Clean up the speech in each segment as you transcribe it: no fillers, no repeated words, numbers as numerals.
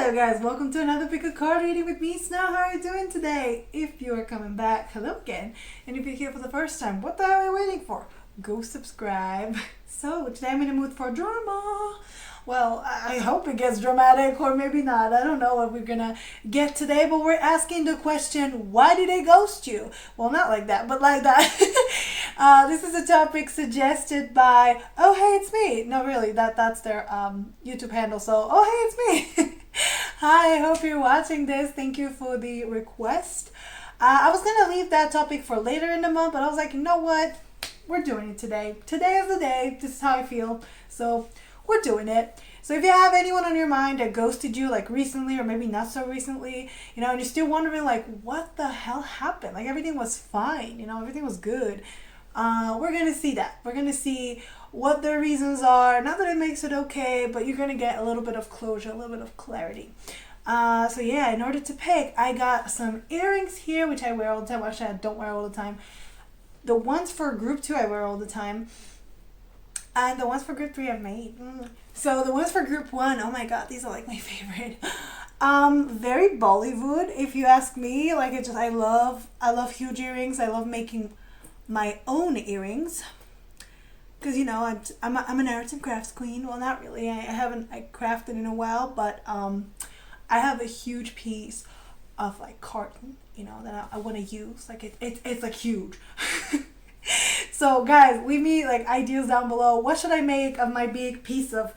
Hello guys, welcome to another pick a card reading with me, Snow. How are you doing today? If you are coming back, hello again. And if you're here for the first time, what the hell are you waiting for? Go subscribe. So, today I'm in the mood for drama. Well, I hope it gets dramatic or maybe not. I don't know what we're gonna get today, but we're asking the question, why did they ghost you? Well, not like that, but like that. This is a topic suggested by, oh hey, it's me. No, really, that's their YouTube handle, so, oh hey, it's me. Hi, I hope you're watching this. Thank you for the request. I was gonna leave that topic for later in the month, but I was like, you know what? We're doing it today. Today is the day. This is how I feel. So we're doing it. So if you have anyone on your mind that ghosted you like recently or maybe not so recently, and you're still wondering like what the hell happened? Like everything was fine, everything was good. We're going to see that. We're going to see what their reasons are. Not that it makes it okay, but you're going to get a little bit of closure, a little bit of clarity. So yeah, in order to pick, I got some earrings here, which I wear all the time. Actually, I don't wear all the time. The ones for group 2 I wear all the time. And the ones for group 3 I made. So the ones for group 1, oh my god, these are like my favorite. Very Bollywood, if you ask me. Like I love huge earrings. I love making my own earrings. Because I'm an arts and crafts queen. Well, not really. I haven't crafted in a while, but I have a huge piece of like carton, that I want to use. Like it's like huge. So guys, leave me like ideas down below. What should I make of my big piece of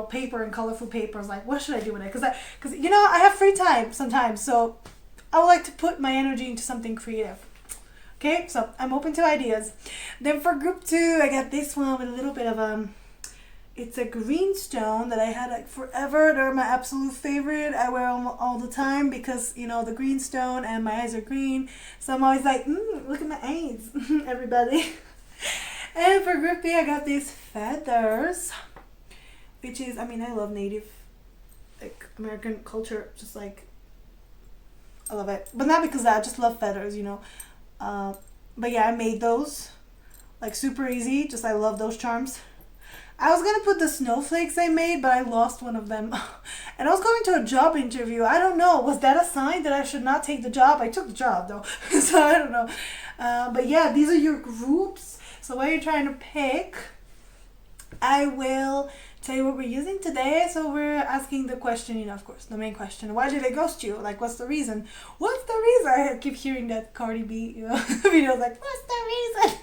paper and colorful papers? Like what should I do with it? Because I have free time sometimes, so I would like to put my energy into something creative. Okay, so I'm open to ideas. Then for group 2, I got this one with a little bit of it's a green stone that I had like forever. They're my absolute favorite. I wear them all the time because, the green stone and my eyes are green. So I'm always like, look at my eyes, everybody. And for group B, I got these feathers, which is, I love Native, American culture. Just I love it. But not because I just love feathers, But yeah, I made those, super easy. I love those charms. I was going to put the snowflakes I made, but I lost one of them. And I was going to a job interview. I don't know. Was that a sign that I should not take the job? I took the job, though. So I don't know. But yeah, these are your groups. So while you're trying to pick, I will tell you what we're using today. So we're asking the question, of course, the main question. Why did they ghost you? What's the reason? What's the reason? I keep hearing that Cardi B, videos like, what's the reason?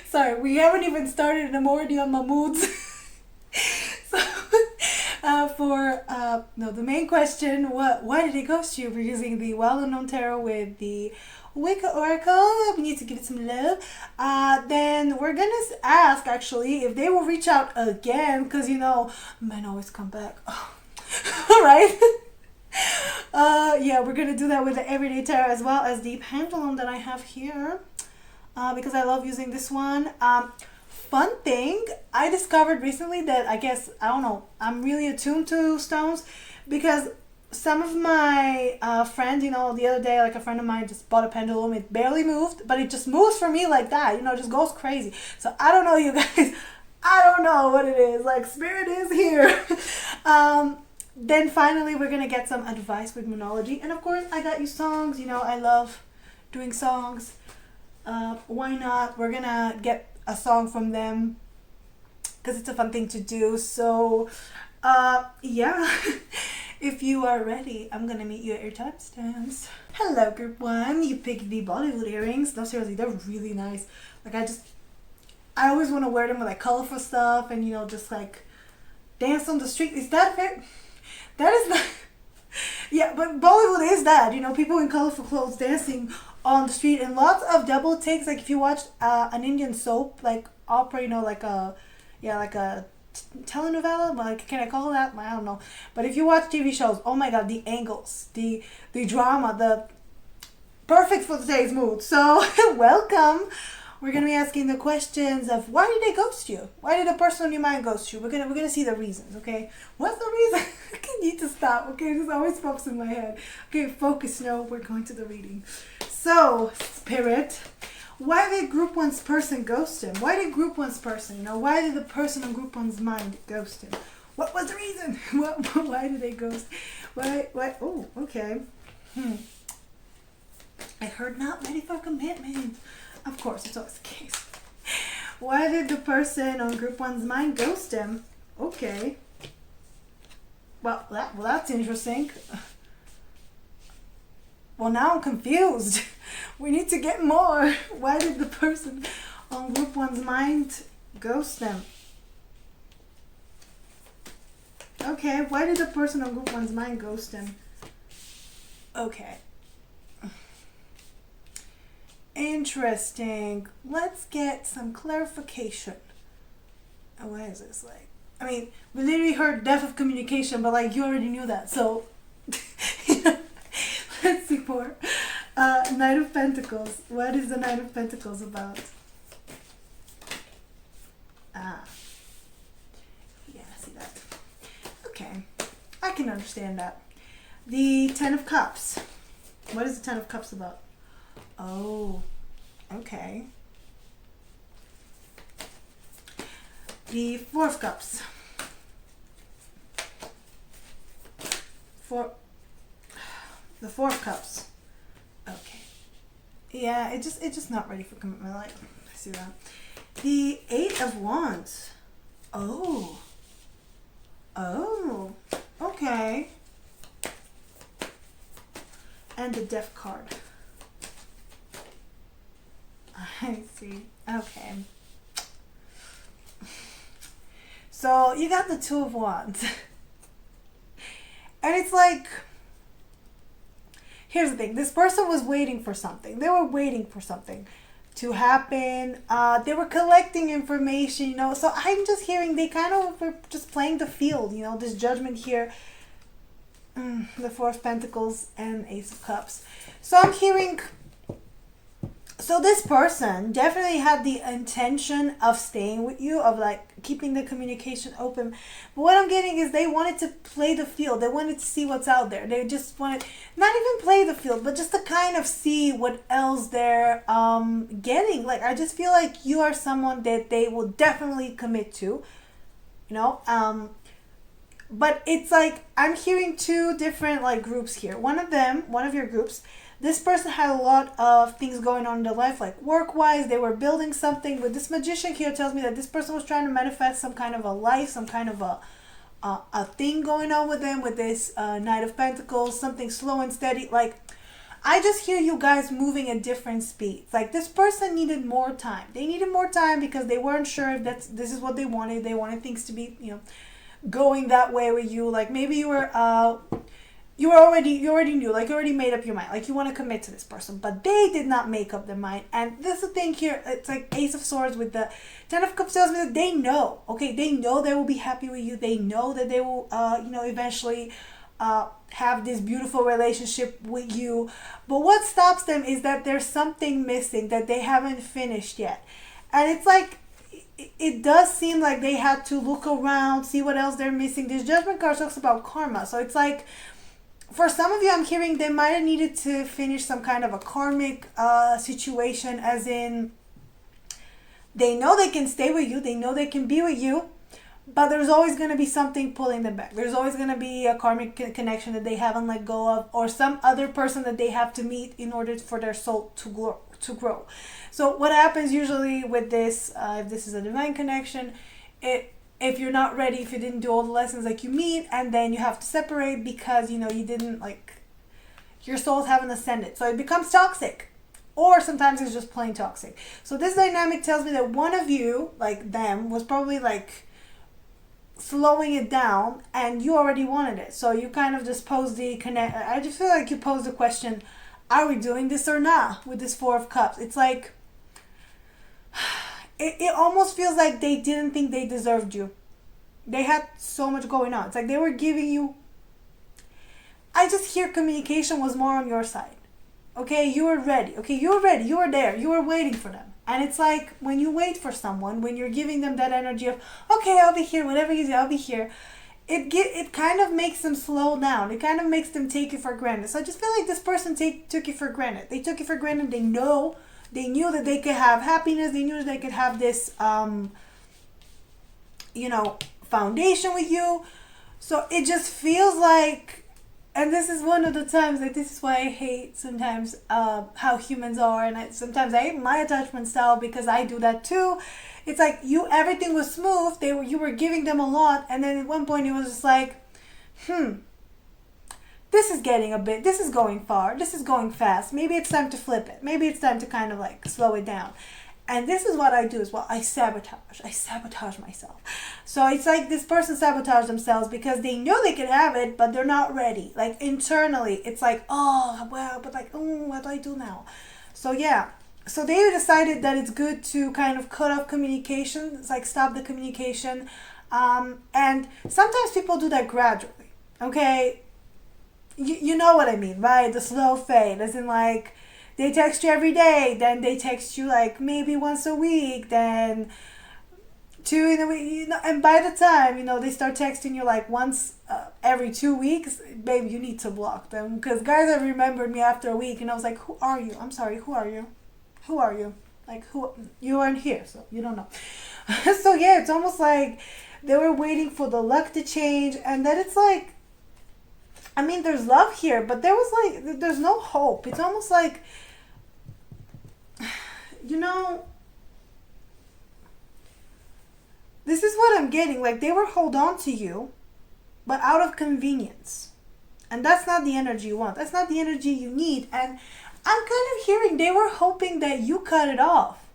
Sorry, we haven't even started and I'm already on my moods. So, the main question, why did they ghost you? We're using the well-known tarot with the Wicca Oracle. We need to give it some love. Then we're gonna ask, actually, if they will reach out again, because, men always come back. Oh. All right. Yeah, we're gonna do that with the Everyday Tarot as well as the pendulum that I have here. Because I love using this one. Fun thing, I discovered recently that I'm really attuned to stones because some of my friends, the other day, a friend of mine just bought a pendulum. It barely moved, but it just moves for me like that, just goes crazy. So I don't know, you guys. I don't know what it is. Spirit is here. Then finally, we're going to get some advice with Moonology. And of course, I got you songs. I love doing songs. Why not? We're gonna get a song from them because it's a fun thing to do. So yeah. If you are ready, I'm gonna meet you at your timestamps. Hello group 1, you picked the Bollywood earrings. No, seriously, they're really nice. I always want to wear them with colorful stuff and just dance on the street. Is that fair? That is not. Yeah, but Bollywood is that, people in colorful clothes dancing on the street, and lots of double takes. If you watch an Indian soap, opera, a telenovela, can I call it that? I don't know. But if you watch TV shows, oh my god, the angles, the drama, the perfect for today's mood. So welcome. We're gonna be asking the questions of why did they ghost you? Why did a person on your mind ghost you? We're gonna see the reasons, okay? What's the reason? I need to stop, okay? This always pops in my head. Okay, focus now. We're going to the reading. So, Spirit, why did group 1's person ghost him? Why did group 1's person, why did the person on group 1's mind ghost him? What was the reason? Why did they ghost? Why? Oh, okay. I heard not ready for commitment. Of course, it's always the case. Why did the person on group one's mind ghost him? Okay. Well, that's interesting. Well, now I'm confused. We need to get more. Why did the person on group one's mind ghost him? Okay, why did the person on group one's mind ghost him? Okay. Interesting. Let's get some clarification. What is this like? I mean, we literally heard death of communication, but like you already knew that. So, let's see more. Knight of Pentacles. What is the Knight of Pentacles about? Yeah, I see that. Okay, I can understand that. The Ten of Cups. What is the Ten of Cups about? Oh, okay. The Four of Cups. The Four of Cups. Okay. Yeah, it's just not ready for commitment. Like, I see that. The Eight of Wands. Oh. Oh. Okay. And the Death card. I see. Okay. So you got the Two of Wands. And it's like, here's the thing. This person was waiting for something. They were waiting for something to happen. They were collecting information, you know. So I'm just hearing they kind of were just playing the field, you know, this Judgment here. The Four of Pentacles and Ace of Cups. So I'm hearing, so this person definitely had the intention of staying with you, of like keeping the communication open. But what I'm getting is they wanted to play the field. They wanted to see what's out there. They just wanted, not even play the field, but just to kind of see what else they're getting. Like, I just feel like you are someone that they will definitely commit to, you know. But it's like, I'm hearing two different like groups here. One of your groups, this person had a lot of things going on in their life, like work-wise, they were building something. But this Magician here tells me that this person was trying to manifest some kind of a life, some kind of a thing going on with them, with this Knight of Pentacles, something slow and steady. Like, I just hear you guys moving at different speeds. Like, this person needed more time. They needed more time because they weren't sure if this is what they wanted. They wanted things to be, you know, going that way with you. Like, maybe you already knew, like, you already made up your mind, like you want to commit to this person, but they did not make up their mind. And this is the thing here, it's like Ace of Swords with the Ten of Cups tells me that they know, okay, they know they will be happy with you. They know that they will you know, eventually have this beautiful relationship with you. But what stops them is that there's something missing that they haven't finished yet. And it's like, it does seem like they had to look around, see what else they're missing. This Judgment card talks about karma. So it's like, for some of you, I'm hearing they might have needed to finish some kind of a karmic situation, as in, they know they can stay with you, they know they can be with you, but there's always going to be something pulling them back. There's always going to be a karmic connection that they haven't let go of, or some other person that they have to meet in order for their soul to grow. So what happens usually with this, if this is a divine connection, if you're not ready, if you didn't do all the lessons, like, you meet and then you have to separate because, you know, you didn't, like, your souls haven't ascended. So it becomes toxic, or sometimes it's just plain toxic. So this dynamic tells me that one of you, like them, was probably like slowing it down and you already wanted it. So you kind of just posed I just feel like you posed the question, are we doing this or not, with this Four of Cups? It's like, it almost feels like they didn't think they deserved you. They had so much going on. It's like they were giving you, I just hear communication was more on your side. Okay, you were ready. Okay, you were ready. You were there. You were waiting for them. And it's like, when you wait for someone, when you're giving them that energy of, okay, I'll be here, whatever you do, I'll be here. It kind of makes them slow down. It kind of makes them take you for granted. So I just feel like this person took you for granted. They took you for granted. They knew that they could have happiness. They knew that they could have this, you know, foundation with you. So it just feels like, and this is one of the times, like this is why I hate sometimes how humans are, and sometimes I hate my attachment style because I do that too. It's like everything was smooth, you were giving them a lot, and then at one point it was just like, this is this is going far, this is going fast, maybe it's time to flip it, maybe it's time to kind of like slow it down. And this is what I do as well. I sabotage myself. So it's like this person sabotaged themselves because they know they can have it, but they're not ready. Like internally, it's like, oh, well, but like, oh, what do I do now? So yeah. So they decided that it's good to kind of cut off communication. It's like stop the communication. And sometimes people do that gradually. Okay? You know what I mean, right? The slow fade. As in like, they text you every day, then they text you like maybe once a week, then 2 in a week, and by the time, they start texting you like once every 2 weeks, baby, you need to block them. Because guys have remembered me after a week, and I was like, who are you? I'm sorry, who are you? Who are you? Like, you aren't here, so you don't know. So yeah, it's almost like they were waiting for the luck to change, and then it's like, I mean, there's love here, but there's no hope. It's almost like, this is what I'm getting. Like, they were hold on to you, but out of convenience. And that's not the energy you want. That's not the energy you need. And I'm kind of hearing they were hoping that you cut it off.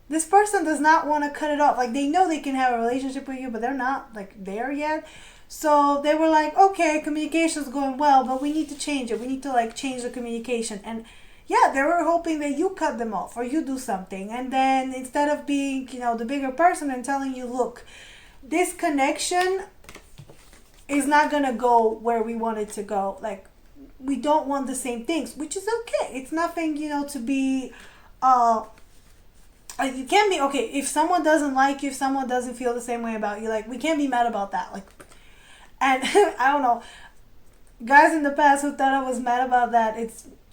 This person does not want to cut it off. Like, they know they can have a relationship with you, but they're not, like, there yet. So they were like, okay, communication's going well, but we need to change it. We need to, like, change the communication. And yeah, they were hoping that you cut them off or you do something. And then instead of being, the bigger person and telling you, look, this connection is not going to go where we want it to go. Like, we don't want the same things, which is okay. It's nothing, to be, you can't be, okay, if someone doesn't like you, if someone doesn't feel the same way about you, like, we can't be mad about that. Like, and I don't know, guys in the past who thought I was mad about that,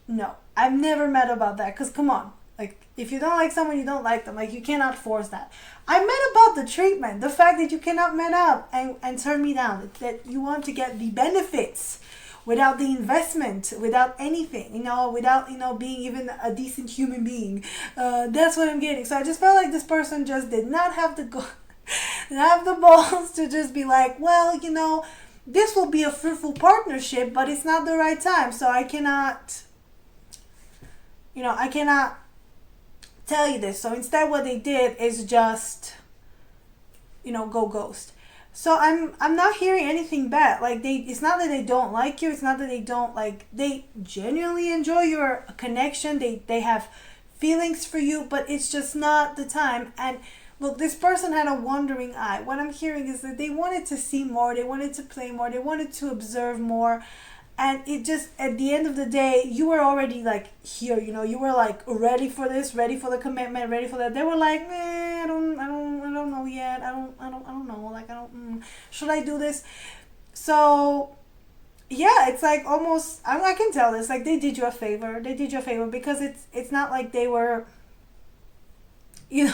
no, I'm never mad about that. Because come on, like, if you don't like someone, you don't like them. Like, you cannot force that. I'm mad about the treatment, the fact that you cannot man up and turn me down, that you want to get the benefits without the investment, without anything, without, being even a decent human being. That's what I'm getting. So I just felt like this person just did not have the balls to just be like, well, this will be a fruitful partnership, but it's not the right time. So I cannot tell you this. So instead what they did is just, go ghost. So I'm not hearing anything bad. Like, it's not that they don't like you. It's not that they don't they genuinely enjoy your connection. They have feelings for you, but it's just not the time. And look, this person had a wandering eye. What I'm hearing is that they wanted to see more. They wanted to play more. They wanted to observe more. And it just, at the end of the day, you were already like here, you were like ready for this, ready for the commitment, ready for that. They were like, I don't know yet. I don't know. Like, should I do this? So yeah, it's like almost, I can tell this, like, they did you a favor. They did you a favor because it's not like they were, it's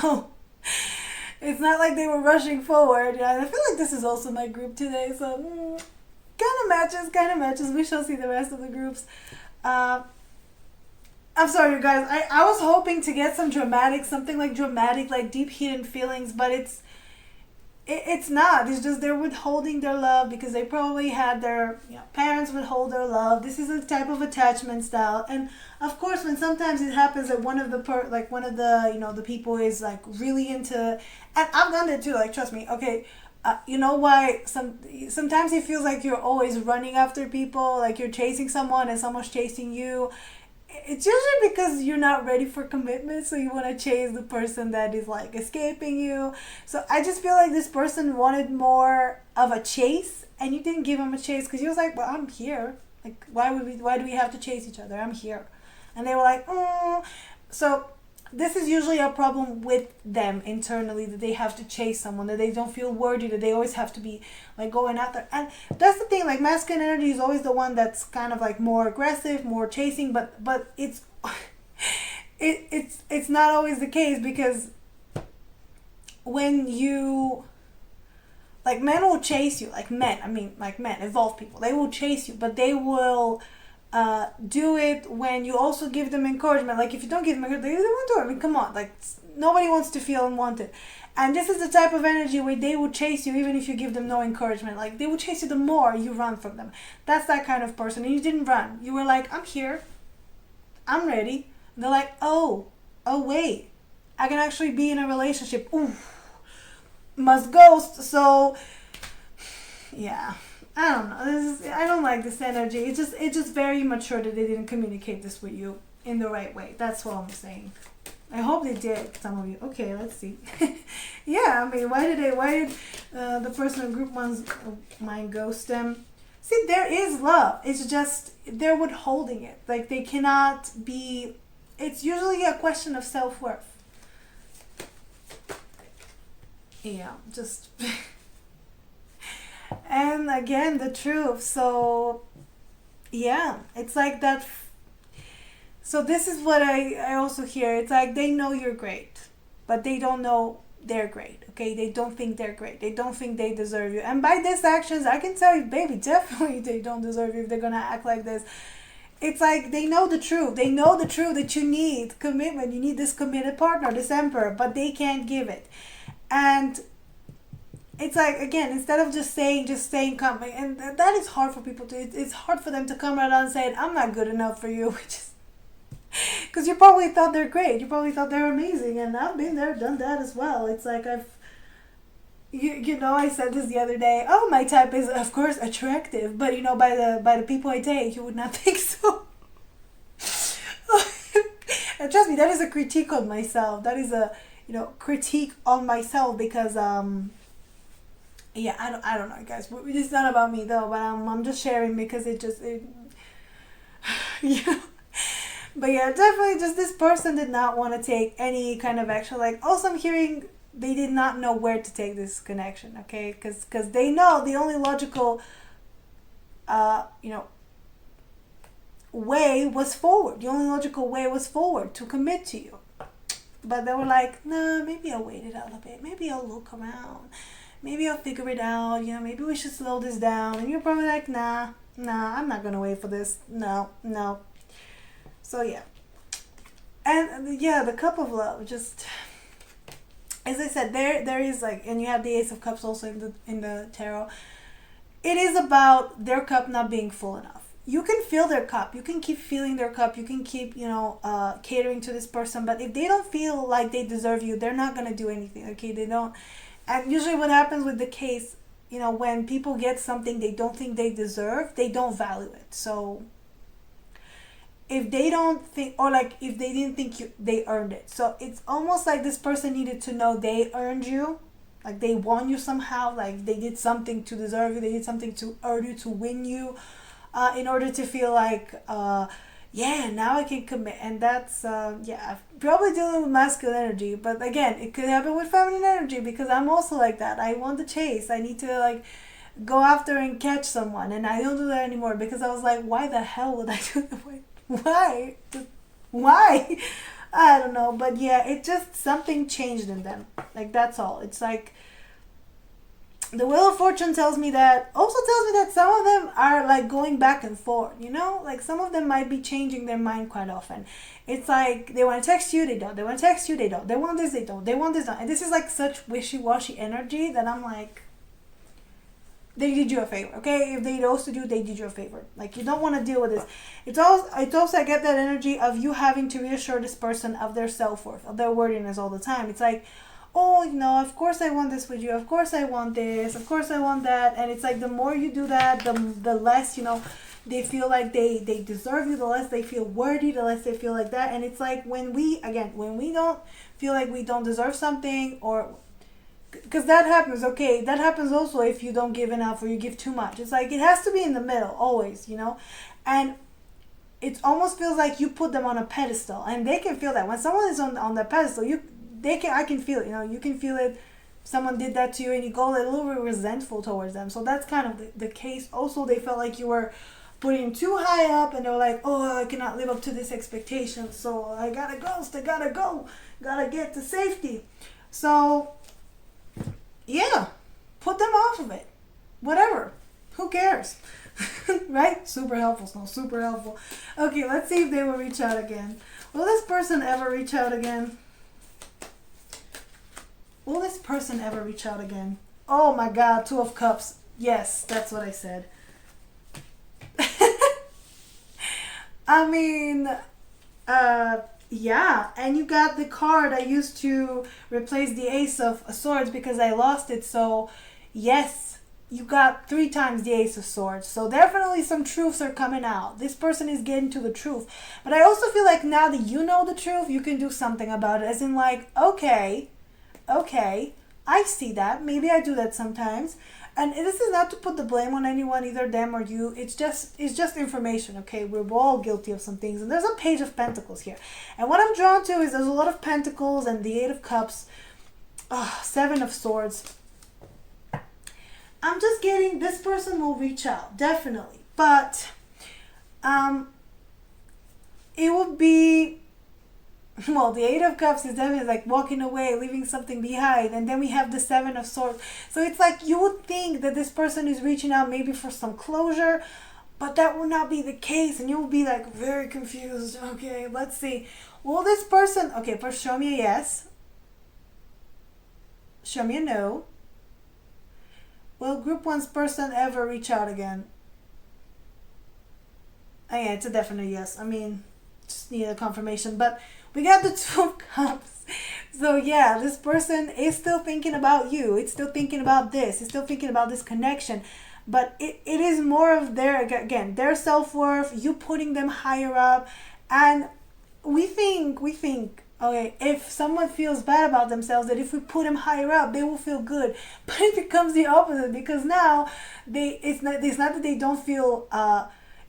not like they were rushing forward. And I feel like this is also my group today. So kind of matches. We shall see the rest of the groups. I'm sorry, you guys. I was hoping to get something like dramatic, like deep hidden feelings, but it's not. It's just they're withholding their love because they probably had their parents withhold their love. This is a type of attachment style, and of course, when sometimes it happens that one of the the people is like really into, and I've done it too. Like, trust me. Okay. Why sometimes it feels like you're always running after people, like you're chasing someone and someone's chasing you. It's usually because you're not ready for commitment, so you want to chase the person that is like escaping you. So I just feel like this person wanted more of a chase, and you didn't give him a chase because he was like, well, I'm here. Like, why do we have to chase each other? I'm here. And they were like, oh. So this is usually a problem with them internally, that they have to chase someone, that they don't feel worthy, that they always have to be like going after. And that's the thing, like, masculine energy is always the one that's kind of like more aggressive, more chasing, but it's it's not always the case, because when you like men will chase you, like men, I mean like men, evolved people, they will chase you, but they will do it when you also give them encouragement. Like if you don't give them encouragement, they won't do it. I mean, come on, like nobody wants to feel unwanted. And this is the type of energy where they will chase you even if you give them no encouragement. Like they will chase you the more you run from them. That's that kind of person. And you didn't run. You were like, I'm here. I'm ready. And they're like, oh wait, I can actually be in a relationship. Ooh, must ghost. So yeah, I don't know. I don't like this energy. It's just very mature that they didn't communicate this with you in the right way. That's what I'm saying. I hope they did, some of you. Okay, let's see. Yeah, I mean, why did the person in group one's mind ghost them? See, there is love. It's just they're withholding it. Like they cannot be. It's usually a question of self-worth. Yeah, just. And again, the truth. So, yeah, it's like that. So this is what I also hear. It's like they know you're great, but they don't know they're great. Okay, they don't think they're great. They don't think they deserve you. And by these actions, I can tell you, baby, definitely they don't deserve you if they're gonna act like this. It's like they know the truth. They know the truth that you need commitment. You need this committed partner, this emperor, but they can't give it. And it's like, again, instead of just staying calm, and that is hard for people to. It's hard for them to come right out and say, "I'm not good enough for you," which is. Because you probably thought they're great. You probably thought they're amazing. And I've been there, done that as well. It's like you know, I said this the other day. Oh, my type is, of course, attractive. But, you know, by the people I date, you would not think so. And trust me, that is a critique on myself. That is a, you know, critique on myself because, yeah, I don't know, guys. It's not about me, though. But I'm just sharing because it you know. But yeah, definitely just this person did not want to take any kind of action. Like, also I'm hearing they did not know where to take this connection, okay? Because they know the only logical, you know, way was forward. The only logical way was forward to commit to you. But they were like, no, maybe I'll wait it out a bit. Maybe I'll look around. Maybe I'll figure it out. You know, maybe we should slow this down. And you're probably like, nah, I'm not going to wait for this. No. So yeah, and yeah, the cup of love. Just as I said, there is like, and you have the Ace of Cups also in the tarot. It is about their cup not being full enough. You can fill their cup. You can keep filling their cup. You can keep catering to this person. But if they don't feel like they deserve you, they're not gonna do anything. Okay, they don't. And usually, what happens with the case, you know, when people get something they don't think they deserve, they don't value it. So. If they don't think, or like if they didn't think they earned it. So it's almost like this person needed to know they earned you. Like they won you somehow. Like they did something to deserve you. They did something to earn you, to win you. In order to feel like, yeah, now I can commit. And that's, yeah, probably dealing with masculine energy. But again, it could happen with feminine energy because I'm also like that. I want the chase. I need to like go after and catch someone. And I don't do that anymore because I was like, why the hell would I do that? Why? I don't know, but yeah, it just something changed in them. Like that's all. It's like the Wheel of Fortune tells me that some of them are like going back and forth, you know? Like some of them might be changing their mind quite often. It's like they want to text you, they don't. They want to text you, they don't. They want this, they don't. They want this, don't. And this is like such wishy-washy energy that I'm like, they did you a favor, okay? If they also do, they did you a favor. Like, you don't want to deal with this. It's also, I get that energy of you having to reassure this person of their self-worth, of their worthiness all the time. It's like, oh, you know, of course I want this with you. Of course I want this. Of course I want that. And it's like the more you do that, the less, you know, they feel like they deserve you, the less they feel worthy, the less they feel like that. And it's like when we don't feel like we don't deserve something, or because that happens, okay, that happens also if you don't give enough or you give too much. It's like it has to be in the middle always, you know. And it almost feels like you put them on a pedestal, and they can feel that when someone is on the pedestal. I can feel it, you know. You can feel it. Someone did that to you and you go a little bit resentful towards them. So that's kind of the case. Also, they felt like you were putting too high up, and they were like, oh, I cannot live up to this expectation, so I gotta go, gotta get to safety. So yeah, put them off of it. Whatever. Who cares? Right? Super helpful. So super helpful. Okay, let's see if they will reach out again. Will this person ever reach out again? Will this person ever reach out again? Oh my God, Two of Cups. Yes, that's what I said. I mean, yeah, and you got the card I used to replace the Ace of Swords because I lost it. So yes, you got 3 times the Ace of Swords. So definitely some truths are coming out. This person is getting to the truth. But I also feel like now that you know the truth, you can do something about it. As in like, okay, I see that. Maybe I do that sometimes. And this is not to put the blame on anyone, either them or you. It's just information, okay? We're all guilty of some things. And there's a Page of Pentacles here. And what I'm drawn to is there's a lot of Pentacles and the 8 of Cups. 7 of Swords. I'm just getting this person will reach out, definitely. But it would be... Well, the 8 of Cups is definitely like walking away, leaving something behind. And then we have the 7 of Swords. So it's like you would think that this person is reaching out maybe for some closure, but that will not be the case. And you will be like very confused. Okay, let's see. Will this person... Okay, first show me a yes. Show me a no. Will Group 1's person ever reach out again? Oh, yeah, it's a definite yes. I mean, just need a confirmation. But... we got the 2 of Cups. So yeah, this person is still thinking about you. It's still thinking about this. It's still thinking about this connection. But it is more of their self-worth, you putting them higher up. And we think, okay, if someone feels bad about themselves, that if we put them higher up, they will feel good. But it becomes the opposite, because now it's not that they don't feel...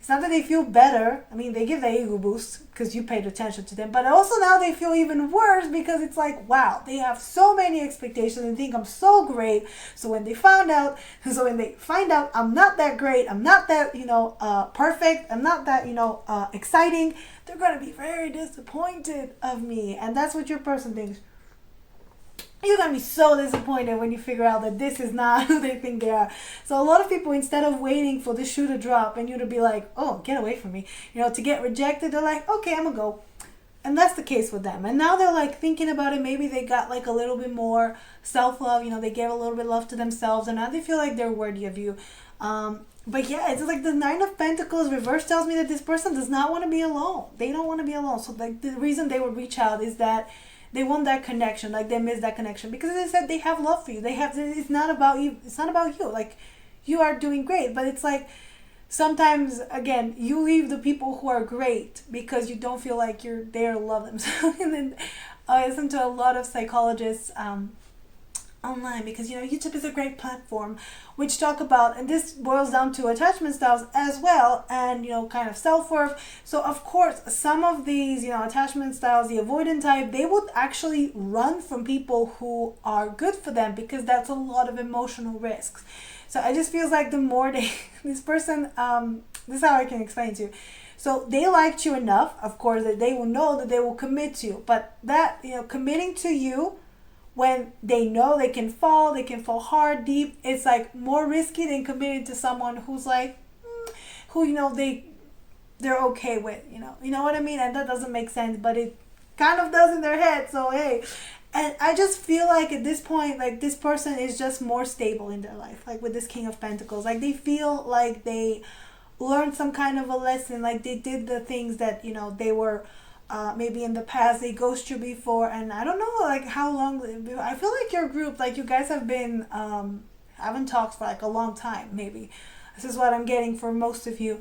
it's not that they feel better. I mean, they give the ego boost because you paid attention to them. But also now they feel even worse because it's like, wow, they have so many expectations and think I'm so great. So when they find out I'm not that great, I'm not that, perfect, I'm not that, exciting, they're going to be very disappointed of me. And that's what your person thinks. You're going to be so disappointed when you figure out that this is not who they think they are. So a lot of people, instead of waiting for the shoe to drop and you to be like, oh, get away from me, to get rejected, they're like, okay, I'm going to go. And that's the case with them. And now they're like thinking about it. Maybe they got like a little bit more self-love. They gave a little bit of love to themselves. And now they feel like they're worthy of you. But yeah, it's like the 9 of Pentacles reverse tells me that this person does not want to be alone. They don't want to be alone. So like the reason they would reach out is that they want that connection, like they miss that connection, because as I said, they have love for you. It's not about you. It's not about you. Like, you are doing great, but it's like sometimes, again, you leave the people who are great because you don't feel like you're there to love them. And then I listen to a lot of psychologists online, because YouTube is a great platform which talk about, and this boils down to attachment styles as well, and kind of self-worth. So of course some of these attachment styles, the avoidant type, they would actually run from people who are good for them, because that's a lot of emotional risks. So I just feels like the more this person, this is how I can explain it to you. So they liked you enough, of course, that they will know that they will commit to you, but that committing to you when they know they can fall hard, deep, it's like more risky than committing to someone who's like, who they're okay with, you know what I mean? And that doesn't make sense, but it kind of does in their head. So hey, and I just feel like at this point, like this person is just more stable in their life, like with this King of Pentacles. Like they feel like they learned some kind of a lesson, like they did the things that they were maybe in the past they ghosted you before. And I don't know like how long. I feel like your group, like you guys have been haven't talked for like a long time. Maybe this is what I'm getting for most of you.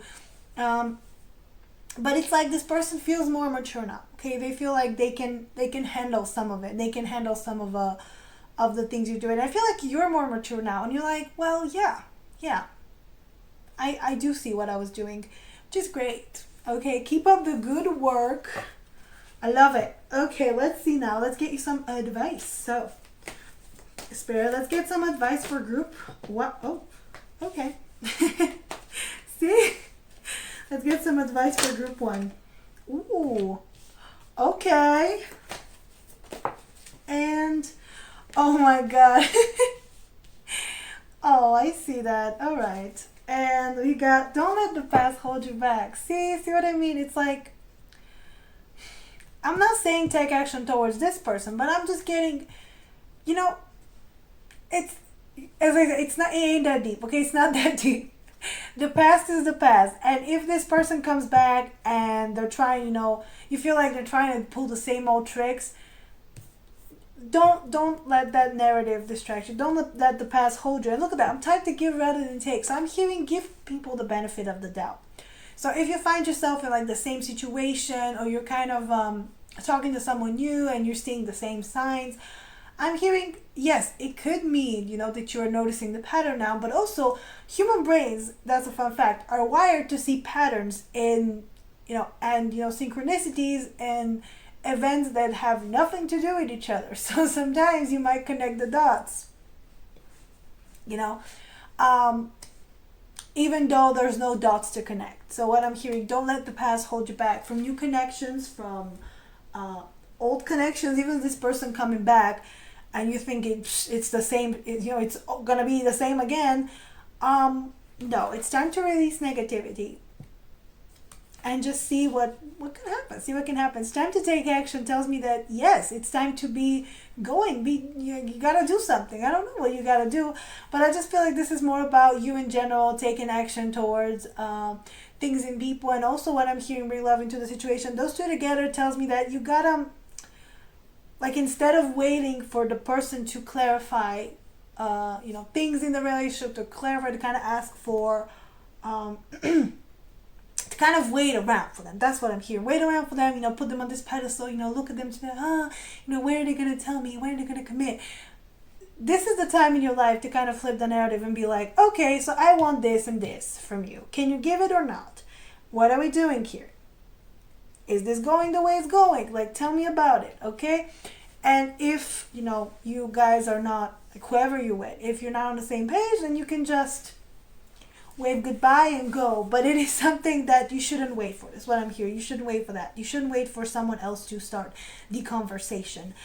But it's like this person feels more mature now. Okay, they feel like they can handle some of it. They can handle some of the things you're doing. I feel like you're more mature now, and you're like, well, yeah. I do see what I was doing, which is great. Okay, keep up the good work. I love it. Okay, let's see now. Let's get you some advice. So, Spirit, let's get some advice for group. What? Oh, okay. See? Let's get some advice for group 1. Ooh. Okay. And, oh my God. Oh, I see that. All right. And we got don't let the past hold you back. See what I mean? It's like I'm not saying take action towards this person, but I'm just getting, you know, it's as I said, it's not it ain't that deep. Okay, it's not that deep. The past is the past, and if this person comes back and they're trying, you feel like they're trying to pull the same old tricks. Don't let that narrative distract you. Don't let the past hold you. And look at that. I'm typed to give rather than take. So I'm hearing give people the benefit of the doubt. So if you find yourself in like the same situation, or you're kind of talking to someone new and you're seeing the same signs, I'm hearing yes, it could mean that you're noticing the pattern now, but also human brains. That's a fun fact. Are wired to see patterns in and synchronicities and events that have nothing to do with each other. So sometimes you might connect the dots. Even though there's no dots to connect. So what I'm hearing, don't let the past hold you back from new connections, from old connections, even this person coming back and you think it's the same, it's gonna be the same again. No, it's time to release negativity and just see what can happen. See what can happen. It's time to take action. Tells me that yes, it's time to be going. You gotta do something. I don't know what you gotta do, but I just feel like this is more about you in general taking action towards things in people, and also what I'm hearing, bring love into the situation. Those two together tells me that you gotta, like, instead of waiting for the person to clarify, things in the relationship, to clarify, to kind of ask for. To kind of wait around for them. That's what I'm hearing. Wait around for them, put them on this pedestal, look at them to when are they going to tell me? When are they going to commit? This is the time in your life to kind of flip the narrative and be like, okay, so I want this and this from you. Can you give it or not? What are we doing here? Is this going the way it's going? Like, tell me about it, okay? And if, you guys are not, like, whoever you're with, if you're not on the same page, then you can just wave goodbye and go. But it is something that you shouldn't wait for. That's what I'm hearing. You shouldn't wait for that. You shouldn't wait for someone else to start the conversation.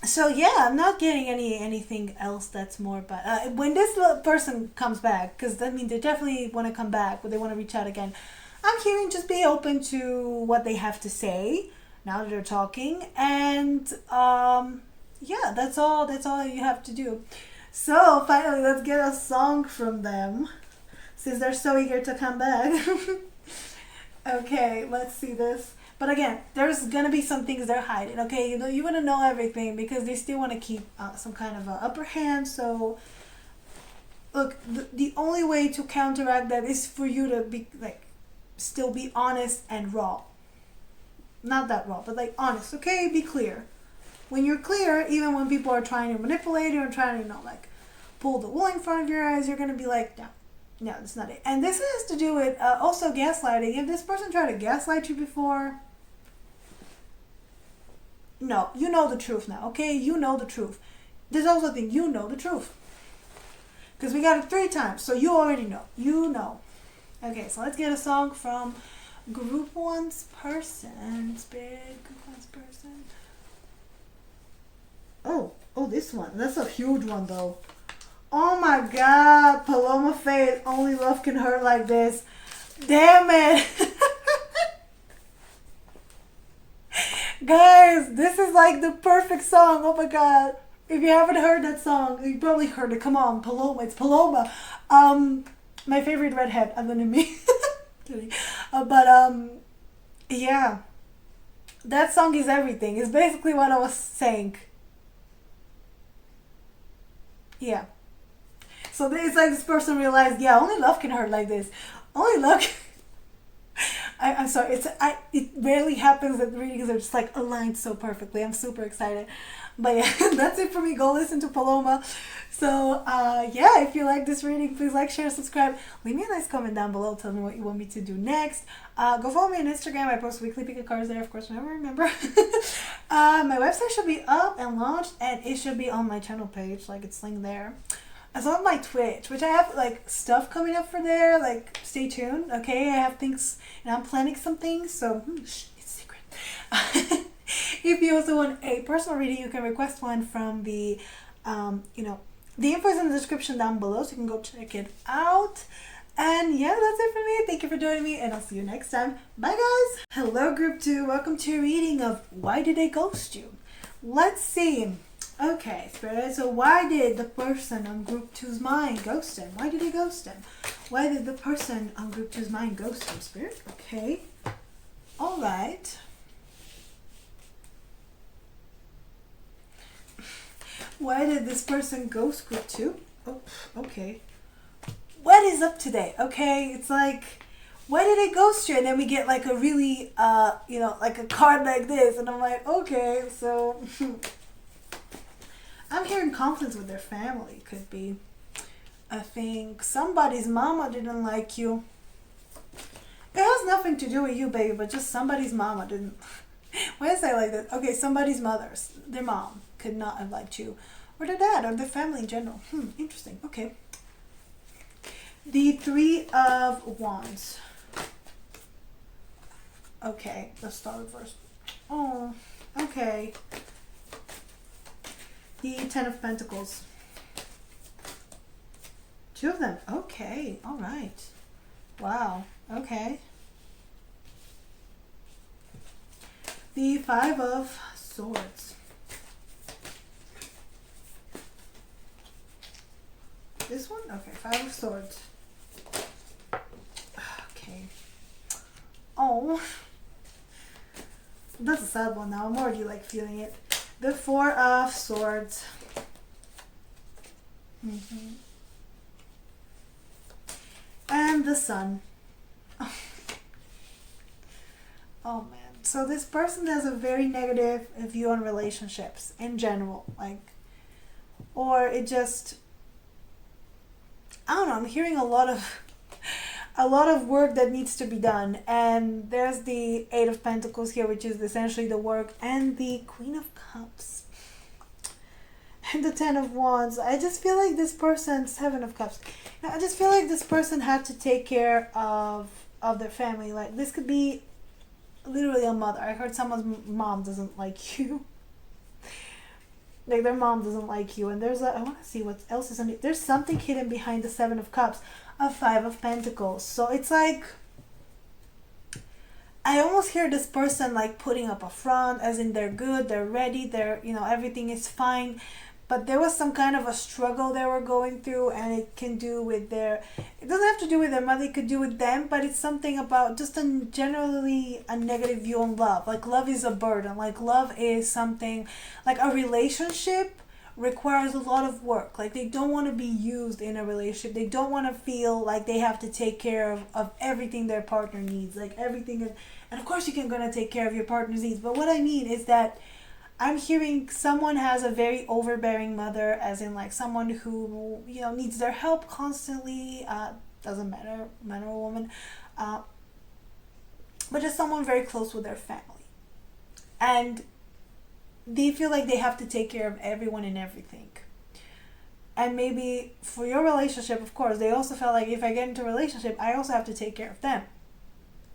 So yeah, I'm not getting anything else that's more. But when this person comes back, because that means they definitely want to come back, or they want to reach out again, I'm hearing just be open to what they have to say now that they're talking. And yeah, that's all you have to do. So finally, let's get a song from them, since they're so eager to come back. Okay, let's see this. But again, there's gonna be some things they're hiding. Okay, you wanna know everything because they still want to keep some kind of upper hand. So look, the only way to counteract that is for you to be still be honest and raw. Not that raw, but honest. Okay, be clear. When you're clear, even when people are trying to manipulate you and trying to, pull the wool in front of your eyes, you're going to be like, no, that's not it. And this has to do with also gaslighting. If this person tried to gaslight you before, no, you know the truth now, okay? You know the truth. There's also a thing, you know the truth. Because we got it 3 times, so you already know. You know. Okay, so let's get a song from Group 1's person. Big Group 1's person. Oh, this one. That's a huge one, though. Oh my God, Paloma Faith. Only love can hurt like this. Damn it. Guys, this is like the perfect song. Oh my God. If you haven't heard that song, you probably heard it. Come on, Paloma. It's Paloma. My favorite redhead, other than me. Kidding. Yeah. That song is everything. It's basically what I was saying. Yeah. So it's like this person realized, yeah, only love can hurt like this. Only love can... I'm sorry. It rarely happens that readings are just aligned so perfectly. I'm super excited. But yeah, that's it for me. Go listen to Paloma. So yeah, if you like this reading, please like, share, subscribe. Leave me a nice comment down below. Tell me what you want me to do next. Go follow me on Instagram. I post weekly pick of cards there, of course, whenever I remember. My website should be up and launched, and it should be on my channel page, it's linked there. As well as my Twitch, which I have stuff coming up for there. Stay tuned, okay? I have things, and I'm planning some things, so it's secret. If you also want a personal reading, you can request one from the The info is in the description down below, so you can go check it out. And yeah, that's it for me. Thank you for joining me, and I'll see you next time. Bye, guys. Hello, group 2. Welcome to your reading of Why Did They Ghost You? Let's see. Okay, Spirit. So why did the person on group 2's mind ghost him? Why did he ghost him? Why did the person on group 2's mind ghost him, Spirit? Okay. All right. Why did this person ghost group 2? Oh, okay. What is up today? Okay, it's like, why did they ghost you? And then we get like a really, like a card like this. And I'm like, okay, so I'm hearing conflicts with their family. Could be. I think somebody's mama didn't like you. It has nothing to do with you, baby, but just somebody's mama didn't. Why did I say like that? Okay, somebody's mother's, their mom could not have liked you. Or their dad, or their family in general. Interesting. Okay. The 3 of Wands. Okay, let's start with first. Oh, okay. The 10 of Pentacles. 2 of them. Okay, all right. Wow, okay. The 5 of Swords. This one? Okay, 5 of Swords. Okay. Oh. That's a sad one now. I'm already like feeling it. The 4 of Swords. And the Sun. Oh man. So this person has a very negative view on relationships in general. Like, or it just, I don't know, I'm hearing a lot of work that needs to be done. And there's the 8 of Pentacles here, which is essentially the work, and the Queen of Cups. And the 10 of Wands. I just feel like this person, 7 of Cups. I just feel like this person had to take care of their family. Like, this could be literally a mother. I heard someone's mom doesn't like you. Like, their mom doesn't like you. And there's I want to see what else is on it. There's something hidden behind the 7 of Cups. A 5 of Pentacles. So it's like, I almost hear this person like putting up a front, as in they're good, they're ready, they're, everything is fine. But there was some kind of a struggle they were going through, and it can do with it doesn't have to do with their mother, it could do with them, but it's something about just generally a negative view on love. Like, love is a burden. Like, love is something, like a relationship requires a lot of work. Like, they don't want to be used in a relationship. They don't want to feel like they have to take care of everything their partner needs. Like, everything. And of course you can gonna take care of your partner's needs. But what I mean is that I'm hearing someone has a very overbearing mother, as in like someone who, needs their help constantly. Doesn't matter, man or woman. But just someone very close with their family. And they feel like they have to take care of everyone and everything. And maybe for your relationship, of course, they also felt like, if I get into a relationship, I also have to take care of them.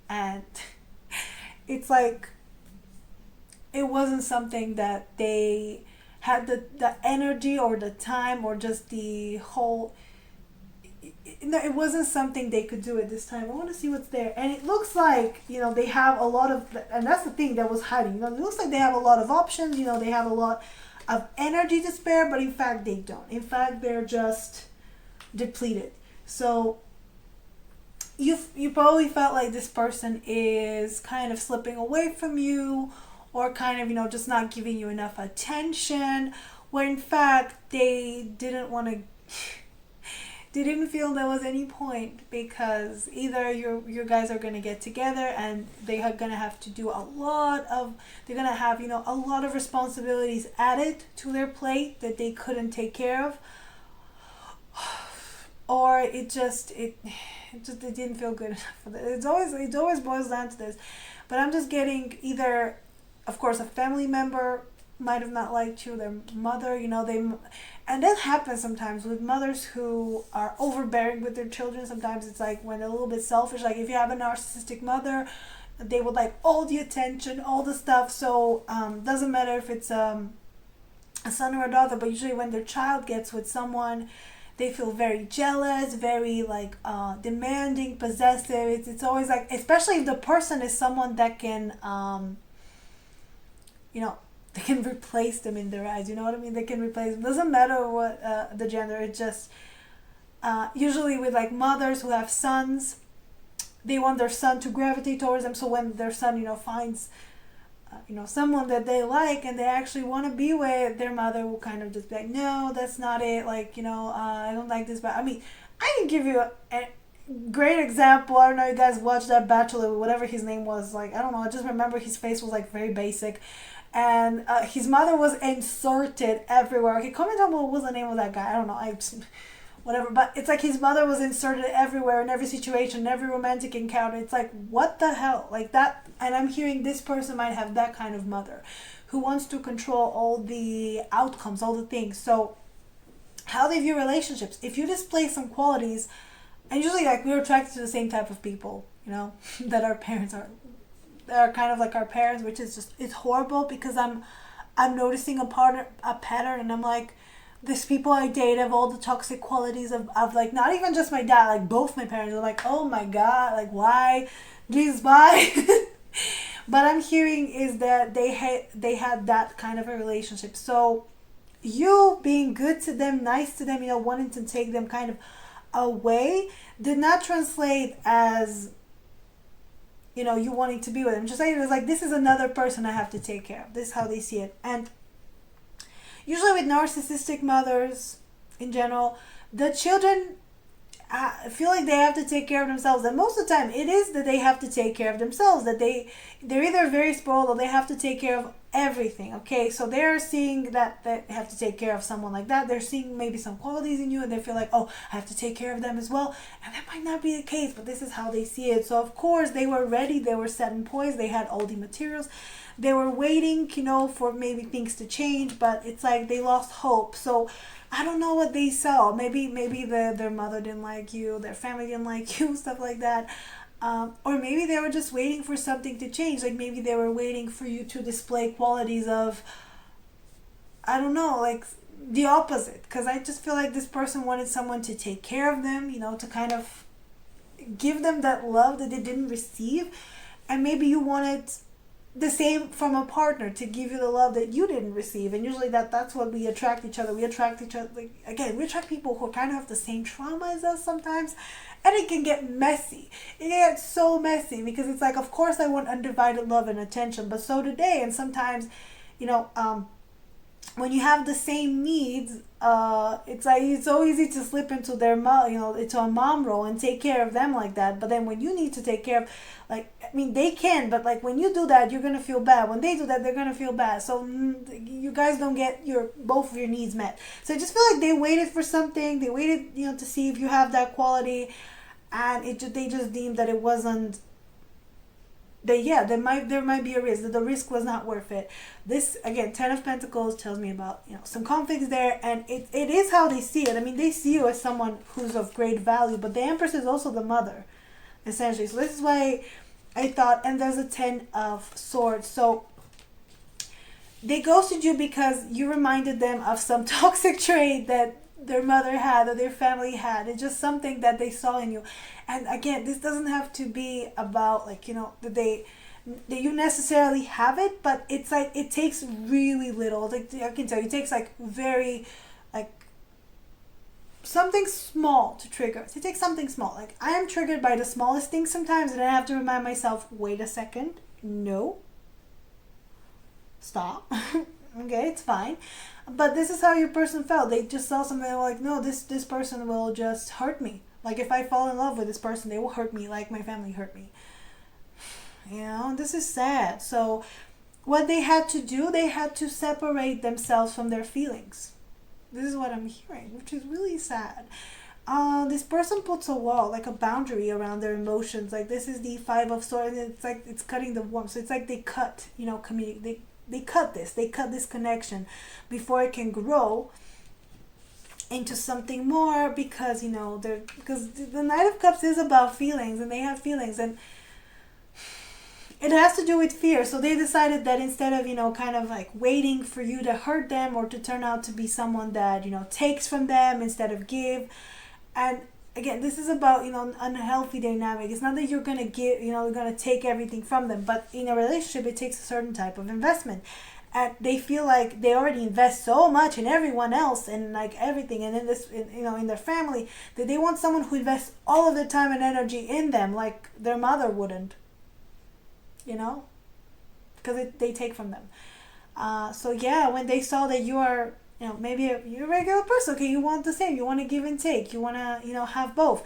And it's like, it wasn't something that they had the energy or the time or just the whole, it wasn't something they could do at this time. I want to see what's there. And it looks like, they have a lot of, and that's the thing that was hiding. It looks like they have a lot of options, they have a lot of energy to spare, but in fact they don't. In fact, they're just depleted. So you probably felt like this person is kind of slipping away from you, or kind of, just not giving you enough attention, where in fact they didn't feel there was any point, because either you guys are going to get together and they are going to have to do they're going to have, a lot of responsibilities added to their plate that they couldn't take care of, or it didn't feel good enough for them. It always boils down to this. But I'm just getting either, of course, a family member might have not liked you, their mother, and that happens sometimes with mothers who are overbearing with their children. Sometimes it's like when they're a little bit selfish, like if you have a narcissistic mother, they would like all the attention, all the stuff. So doesn't matter if it's a son or a daughter, but usually when their child gets with someone, they feel very jealous, very like demanding, possessive. It's always like, especially if the person is someone that can you know, they can replace them in their eyes. You know what I mean? They can replace them. Doesn't matter what the gender. It's just usually with like mothers who have sons, they want their son to gravitate towards them. So when their son, finds someone that they like and they actually want to be with, their mother will kind of just be like, no, that's not it. Like, I don't like this. But I mean, I can give you a great example. I don't know if you guys watched that Bachelor, whatever his name was. Like, I don't know. I just remember his face was like very basic. And his mother was inserted everywhere. Okay, comment down below what was the name of that guy. I don't know. Whatever. But it's like his mother was inserted everywhere in every situation, every romantic encounter. It's like, what the hell? Like that. And I'm hearing this person might have that kind of mother who wants to control all the outcomes, all the things. So how they view relationships. If you display some qualities, and usually like we're attracted to the same type of people, that our parents are kind of like our parents, which is just, it's horrible because I'm noticing a pattern, and I'm like, these people I date have all the toxic qualities of like, not even just my dad, like both my parents are like, oh my god, like why, please why. But I'm hearing is that they had that kind of a relationship. So you being good to them, nice to them, wanting to take them kind of away, did not translate as you wanting to be with them. Just like it was like, this is another person I have to take care of. This is how they see it. And usually with narcissistic mothers in general, the children feel like they have to take care of themselves. And most of the time it is that they have to take care of themselves, that they're either very spoiled or they have to take care of everything. Okay, so they're seeing that they have to take care of someone like that. They're seeing maybe some qualities in you and they feel like, oh, I have to take care of them as well. And that might not be the case, but this is how they see it. So of course they were ready, they were set and poised, they had all the materials, they were waiting, for maybe things to change, but it's like they lost hope. So I don't know what they saw. Maybe their mother didn't like you, their family didn't like you, stuff like that. Or maybe they were just waiting for something to change. Like maybe they were waiting for you to display qualities of, I don't know, like the opposite. Because I just feel like this person wanted someone to take care of them, to kind of give them that love that they didn't receive. And maybe you wanted the same from a partner, to give you the love that you didn't receive. And usually that's what we attract each other. We attract each other, like, again, we attract people who kind of have the same trauma as us sometimes. And it can get messy. It gets so messy because it's like, of course I want undivided love and attention, but so do they. And sometimes, when you have the same needs, it's like it's so easy to slip into their into a mom role and take care of them like that. But then when you need to take care of, like, I mean, they can, but like when you do that, you're gonna feel bad. When they do that, they're gonna feel bad. So you guys don't get both of your needs met. So I just feel like they waited for something. They waited, to see if you have that quality, and they just deemed that it wasn't. There might be a risk, that the risk was not worth it. This, again, 10 of Pentacles tells me about some conflicts there, and it is how they see it. I mean, they see you as someone who's of great value, but the Empress is also the mother, essentially. So this is why I thought, and there's a 10 of Swords. So they ghosted you because you reminded them of some toxic trait that their mother had or their family had. It's just something that they saw in you. And again, this doesn't have to be about like, that you necessarily have it, but it's like it takes really little. Like I can tell you, it takes like very like something small to trigger. So it takes something small. Like I am triggered by the smallest things sometimes, and I have to remind myself, wait a second, no, stop. Okay, it's fine. But this is how your person felt. They just saw something, they were like, no, this person will just hurt me. Like if I fall in love with this person, they will hurt me like my family hurt me. This is sad. So what they had to do, they had to separate themselves from their feelings. This is what I'm hearing, which is really sad. This person puts a wall, like a boundary around their emotions. Like this is the 5 of Swords, and it's like it's cutting the warmth. So it's like they cut, community. They cut this connection before it can grow into something more, because because the Knight of Cups is about feelings, and they have feelings, and it has to do with fear. So they decided that instead of, kind of like waiting for you to hurt them or to turn out to be someone that, takes from them instead of give. And again, this is about, unhealthy dynamic. It's not that you're going to give, you're going to take everything from them, but in a relationship, it takes a certain type of investment. And they feel like they already invest so much in everyone else and like everything, and in this, in their family, that they want someone who invests all of their time and energy in them, like their mother wouldn't, because they take from them. So yeah, when they saw that you are, maybe you're a regular person, okay, you want the same, you want to give and take, you want to, have both.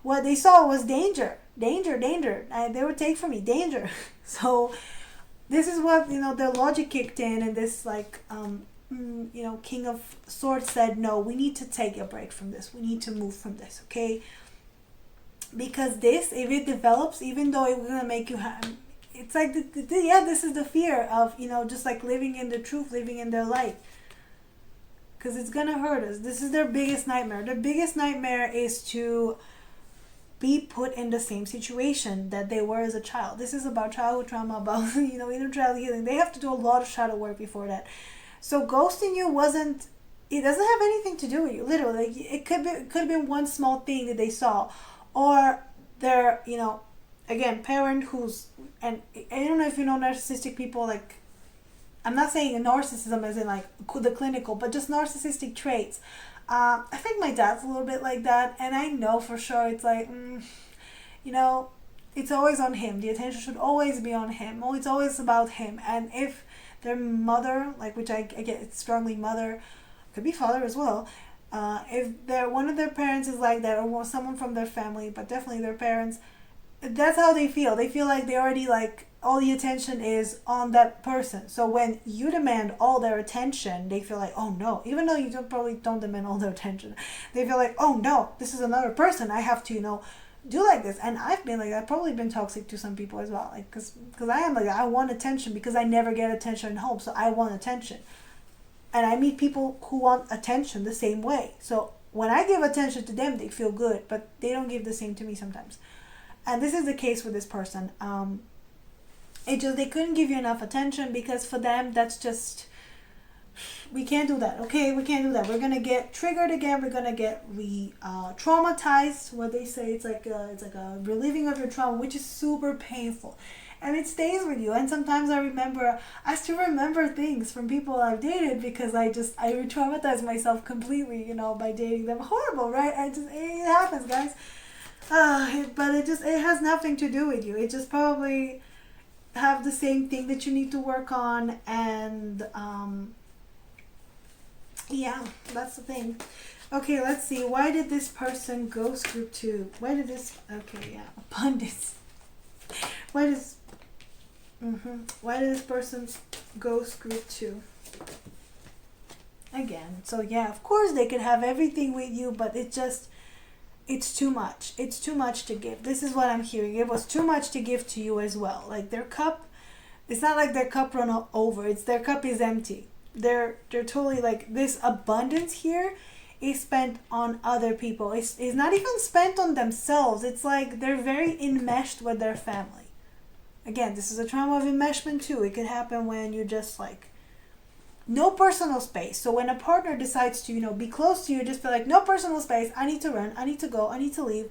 What they saw was danger. They would take from me, danger. So this is what, their logic kicked in, and this like, King of Swords said, no, we need to take a break from this. We need to move from this, okay? Because this, if it develops, even though it's going to make you happy, it's like, this is the fear of, just like living in the truth, living in their light. Because it's going to hurt us. This is their biggest nightmare. Their biggest nightmare is to be put in the same situation that they were as a child. This is about childhood trauma, about, inner child healing. They have to do a lot of shadow work before that. So ghosting you it doesn't have anything to do with you, literally. Like, it could have been one small thing that they saw. Or their, again, parent and I don't know if you know narcissistic people, like, I'm not saying narcissism as in like the clinical, but just narcissistic traits. I think my dad's a little bit like that, and I know for sure it's like, it's always on him. The attention should always be on him. Oh, it's always about him. And if their mother, like, which I get, it's strongly mother, could be father as well. If one of their parents is like that, or someone from their family, but definitely their parents, that's how they feel. They feel like they already, like, all the attention is on that person. So when you demand all their attention, they feel like, oh no, even though you probably don't demand all their attention, they feel like, oh no, this is another person, I have to, do like this. And I've probably been toxic to some people as well, like, because I am like, I want attention because I never get attention at home, so I want attention. And I meet people who want attention the same way. So when I give attention to them, they feel good, but they don't give the same to me sometimes. And this is the case with this person. They couldn't give you enough attention, because for them, that's just, we can't do that, okay? We can't do that. We're gonna get triggered again. We're gonna get traumatized. What they say, it's like a reliving of your trauma, which is super painful, and it stays with you. And sometimes I still remember things from people I've dated, because I re-traumatize myself completely, by dating them. Horrible, right? It happens, guys. But it has nothing to do with you. It just probably have the same thing that you need to work on, and yeah, that's the thing. Okay, let's see. Why did this person ghost group 2? Abundance. Why did this person ghost group 2? Again, so yeah, of course they could have everything with you, but it's too much. It's too much to give. This is what I'm hearing. It was too much to give to you as well. Like, their cup, it's not like their cup run over. It's their cup is empty. They're totally like, this abundance here is spent on other people. It's not even spent on themselves. It's like they're very enmeshed with their family. Again, this is a trauma of enmeshment too. It can happen when you're just like, no personal space. So when a partner decides to, be close to you, just feel like, no personal space. I need to run. I need to go. I need to leave.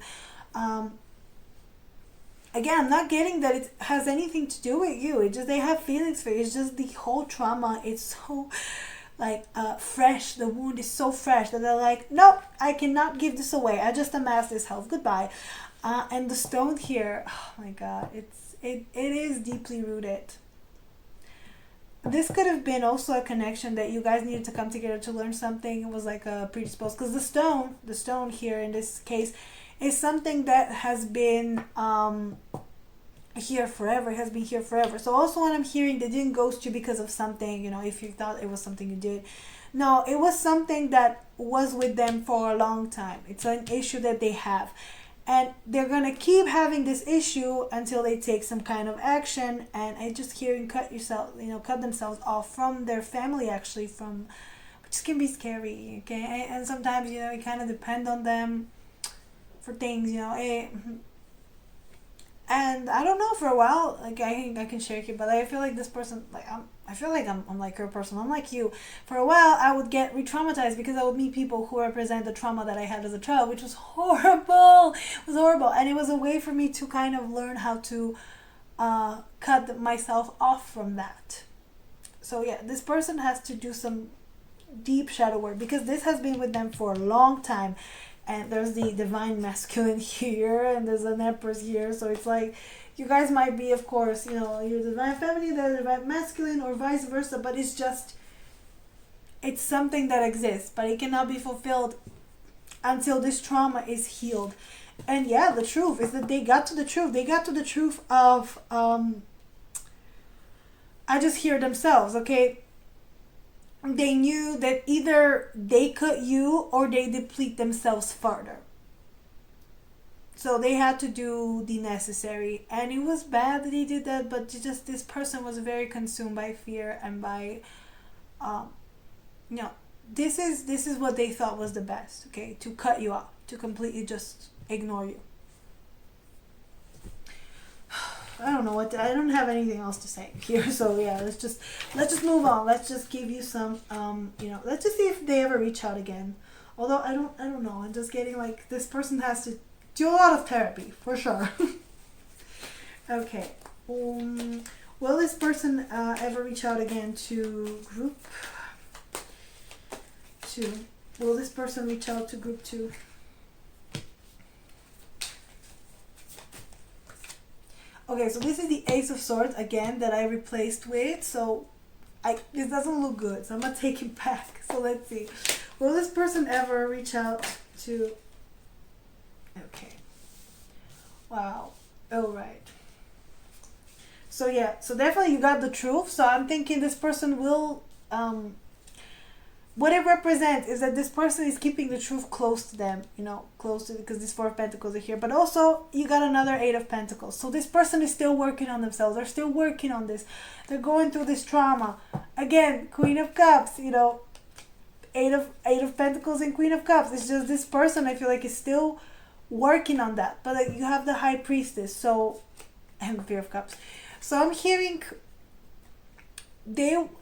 Again, I'm not getting that it has anything to do with you. It's just they have feelings for you. It's just the whole trauma. It's so like fresh. The wound is so fresh that they're like, nope, I cannot give this away. I just amassed this health. Goodbye. And the stone here, oh my God, it is deeply rooted. This could have been also a connection that you guys needed to come together to learn something. It was like a predisposed, because the stone here in this case is something that has been here forever. It has been here forever. So also when I'm hearing they didn't ghost you because of something, if you thought it was something you did. No, it was something that was with them for a long time. It's an issue that they have. And they're going to keep having this issue until they take some kind of action. And I just hearing cut themselves off from their family, actually, which can be scary, okay? And sometimes, you kind of depend on them for things, And And I don't know, for a while, like, I think I can share it, but I feel like this person, like, I feel like I'm like her person. I'm like you. For a while, I would get re-traumatized because I would meet people who represent the trauma that I had as a child, which was horrible. It was horrible, and it was a way for me to kind of learn how to cut myself off from that. So yeah, this person has to do some deep shadow work because this has been with them for a long time. And there's the divine masculine here, and there's an empress here. So it's like, you guys might be, of course, you're the divine feminine, they're the divine masculine, or vice versa. But it's just, it's something that exists, but it cannot be fulfilled until this trauma is healed. And yeah, the truth is that they got to the truth. They got to the truth of, I just hear themselves, okay? They knew that either they cut you or they deplete themselves further. So they had to do the necessary. And it was bad that they did that, but just this person was very consumed by fear and by, this is what they thought was the best, okay? To cut you off, to completely just ignore you. I don't know I don't have anything else to say here. So yeah, let's just move on. Let's just give you some, let's just see if they ever reach out again. Although I don't know. I'm just getting like, this person has to do a lot of therapy for sure. Okay. Will this person ever reach out again to group 2? Will this person reach out to group 2? Okay, so this is the Ace of Swords again that I replaced with. So this doesn't look good, so I'm gonna take it back. So let's see. Will this person ever reach out to? Okay. Wow. All right. So yeah, so definitely you got the truth. So I'm thinking this person will what it represents is that this person is keeping the truth close to them, close to, because these 4 of Pentacles are here. But also, you got another 8 of Pentacles. So this person is still working on themselves. They're still working on this. They're going through this trauma. Again, Queen of Cups, 8 of Pentacles and Queen of Cups. It's just this person, I feel like, is still working on that. But like, you have the High Priestess, so, and Pair of Cups. So I'm hearing,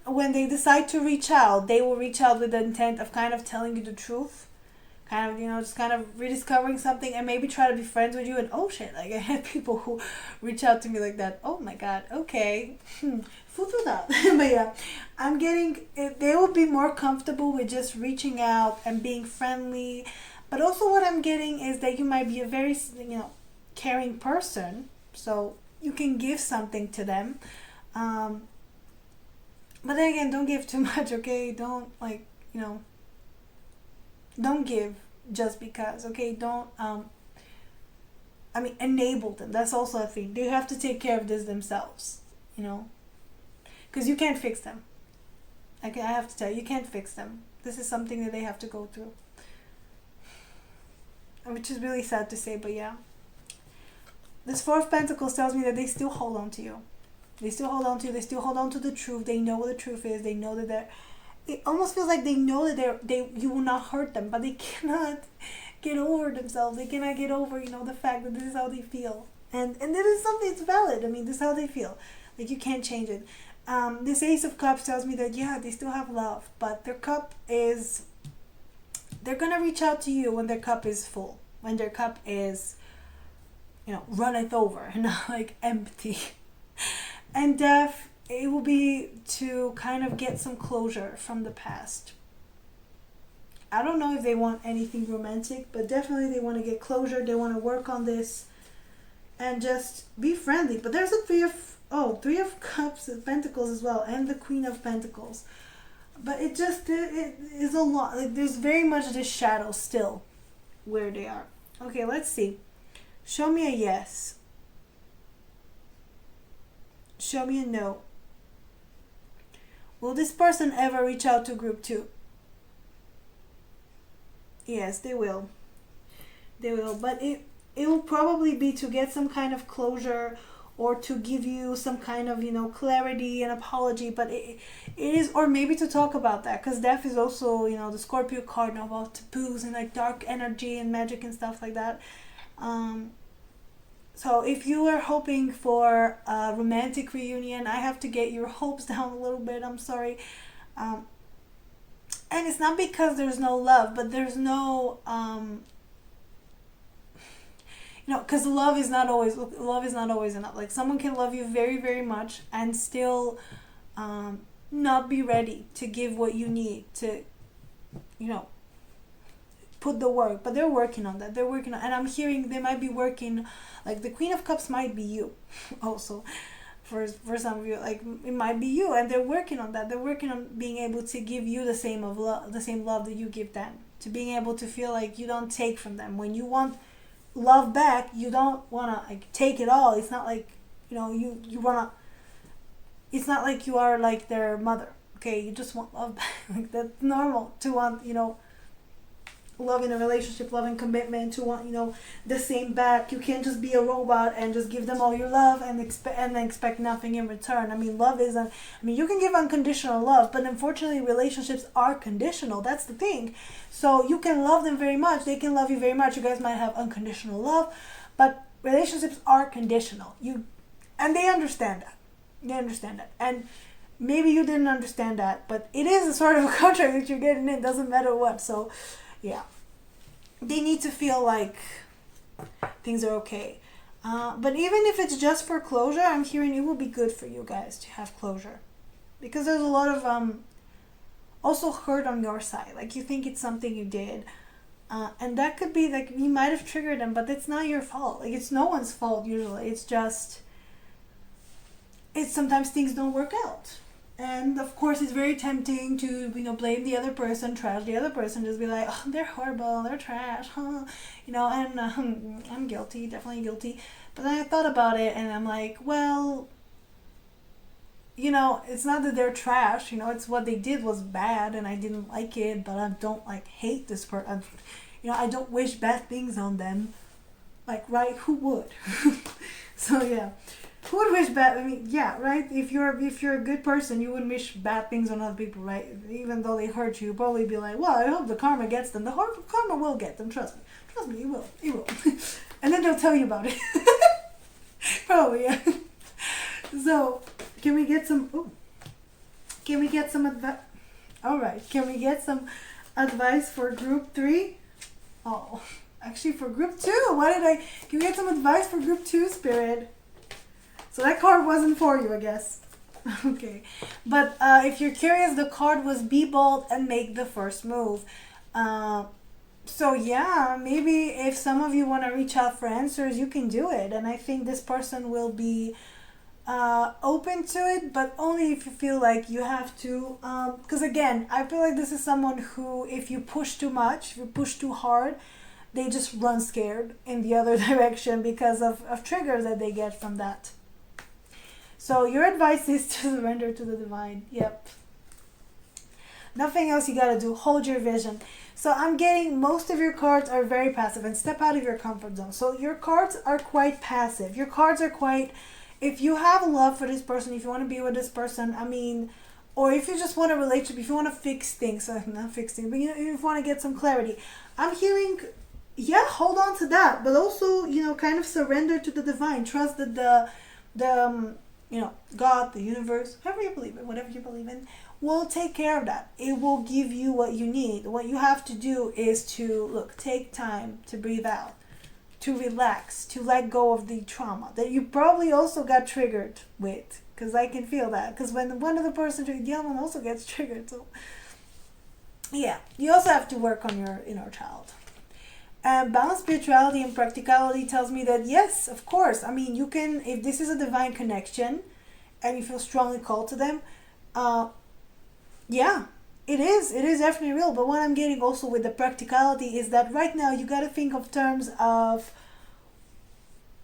when they decide to reach out, they will reach out with the intent of kind of telling you the truth, kind of, just kind of rediscovering something, and maybe try to be friends with you. And oh shit, like, I had people who reach out to me like that. Oh my god, okay, food for thought. But yeah, I'm getting, they will be more comfortable with just reaching out and being friendly. But also what I'm getting is that you might be a very, caring person, so you can give something to them. But then again, don't give too much, okay? Don't, don't give just because, okay? Don't, enable them. That's also a thing. They have to take care of this themselves, because you can't fix them. Okay, I have to tell you, you can't fix them. This is something that they have to go through. Which is really sad to say, but yeah. This 4 of Pentacles tells me that they still hold on to you. They still hold on to you. They still hold on to the truth. They know what the truth is. They know that it almost feels like they know that you will not hurt them, but they cannot get over themselves. They cannot get over, the fact that this is how they feel. And this is something that's valid. This is how they feel. Like, you can't change it. This Ace of Cups tells me that, yeah, they still have love, but their cup is, they're going to reach out to you when their cup is full. When their cup is, runneth over and not like empty. And death, it will be to kind of get some closure from the past. I don't know if they want anything romantic, but definitely they want to get closure. They want to work on this and just be friendly. But there's a 3 of Cups and Pentacles as well, and the Queen of Pentacles. But it is a lot. Like, there's very much this shadow still where they are. Okay, let's see. Show me a yes. Show me a no. Will this person ever reach out to group 2? Yes, they will. They will. But it will probably be to get some kind of closure, or to give you some kind of, clarity and apology. But it is, or maybe to talk about that. Because death is also, the Scorpio card, about taboos and like dark energy and magic and stuff like that. So if you are hoping for a romantic reunion, I have to get your hopes down a little bit. I'm sorry. Um, and it's not because there's no love, but there's no because love is not always enough. Like someone can love you very, very much and still not be ready to give what you need to, you know, put the work. But they're working on that. They're working on, and I'm hearing they might be working, like the Queen of Cups might be you, also. For some of you, like it might be you, and they're working on that. They're working on being able to give you the same love that you give them. To being able to feel like you don't take from them when you want love back. You don't want to like take it all. It's not like you want to. It's not like you are like their mother. Okay, you just want love back. Like that's normal to want love in a relationship, love and commitment, to want the same back. You can't just be a robot and just give them all your love and expect nothing in return. I mean, love isn't. I mean, you can give unconditional love, but unfortunately, relationships are conditional. That's the thing. So you can love them very much. They can love you very much. You guys might have unconditional love, but relationships are conditional. And they understand that. They understand that. And maybe you didn't understand that, but it is a sort of a contract that you're getting in. Doesn't matter what. So. Yeah, they need to feel like things are okay. But even if it's just for closure, I'm hearing it will be good for you guys to have closure. Because there's a lot of also hurt on your side. Like you think it's something you did. And that could be like you might have triggered them, but it's not your fault. Like it's no one's fault usually. It's sometimes things don't work out. And of course, it's very tempting to blame the other person, trash the other person, just be like, oh, they're horrible, they're trash, huh? And I'm guilty, definitely guilty. But then I thought about it, and I'm like, well, it's not that they're trash. It's what they did was bad, and I didn't like it. But I don't hate this person. I don't wish bad things on them. Like, right? Who would? So yeah. Who would wish bad? I mean, yeah, right. If you're a good person, you wouldn't wish bad things on other people, right? Even though they hurt you, you'd probably be like, "Well, I hope the karma gets them. The karma will get them. Trust me, it will, it will." And then they'll tell you about it. Probably, yeah. So, can we get some? Ooh, can we get some advice? All right, can we get some advice for group 3? Oh, actually, for group 2. Can we get some advice for group 2, Spirit? So that card wasn't for you, I guess. Okay. But if you're curious, the card was be bold and make the first move. So yeah, maybe if some of you want to reach out for answers, you can do it. And I think this person will be open to it, but only if you feel like you have to. Because again, I feel like this is someone who, if you push too much, if you push too hard, they just run scared in the other direction because of triggers that they get from that. So your advice is to surrender to the divine. Yep. Nothing else you gotta do. Hold your vision. So I'm getting most of your cards are very passive and step out of your comfort zone. So your cards are quite passive. Your cards are quite, if you have love for this person, if you want to be with this person, I mean, or if you just want a relationship, if you want to fix things, not fix things, but if you want to get some clarity, I'm hearing, yeah, hold on to that, but also, kind of surrender to the divine. Trust that the God, the universe, however you believe in, whatever you believe in, will take care of that. It will give you what you need. What you have to do is to, take time to breathe out, to relax, to let go of the trauma that you probably also got triggered with. Because I can feel that. Because when one other person triggered, the other one also gets triggered. So, yeah, you also have to work on your inner child. Balanced spirituality and practicality tells me that yes, of course. I mean, you can, if this is a divine connection and you feel strongly called to them, yeah, it is definitely real. But what I'm getting also with the practicality is that right now you got to think of terms of,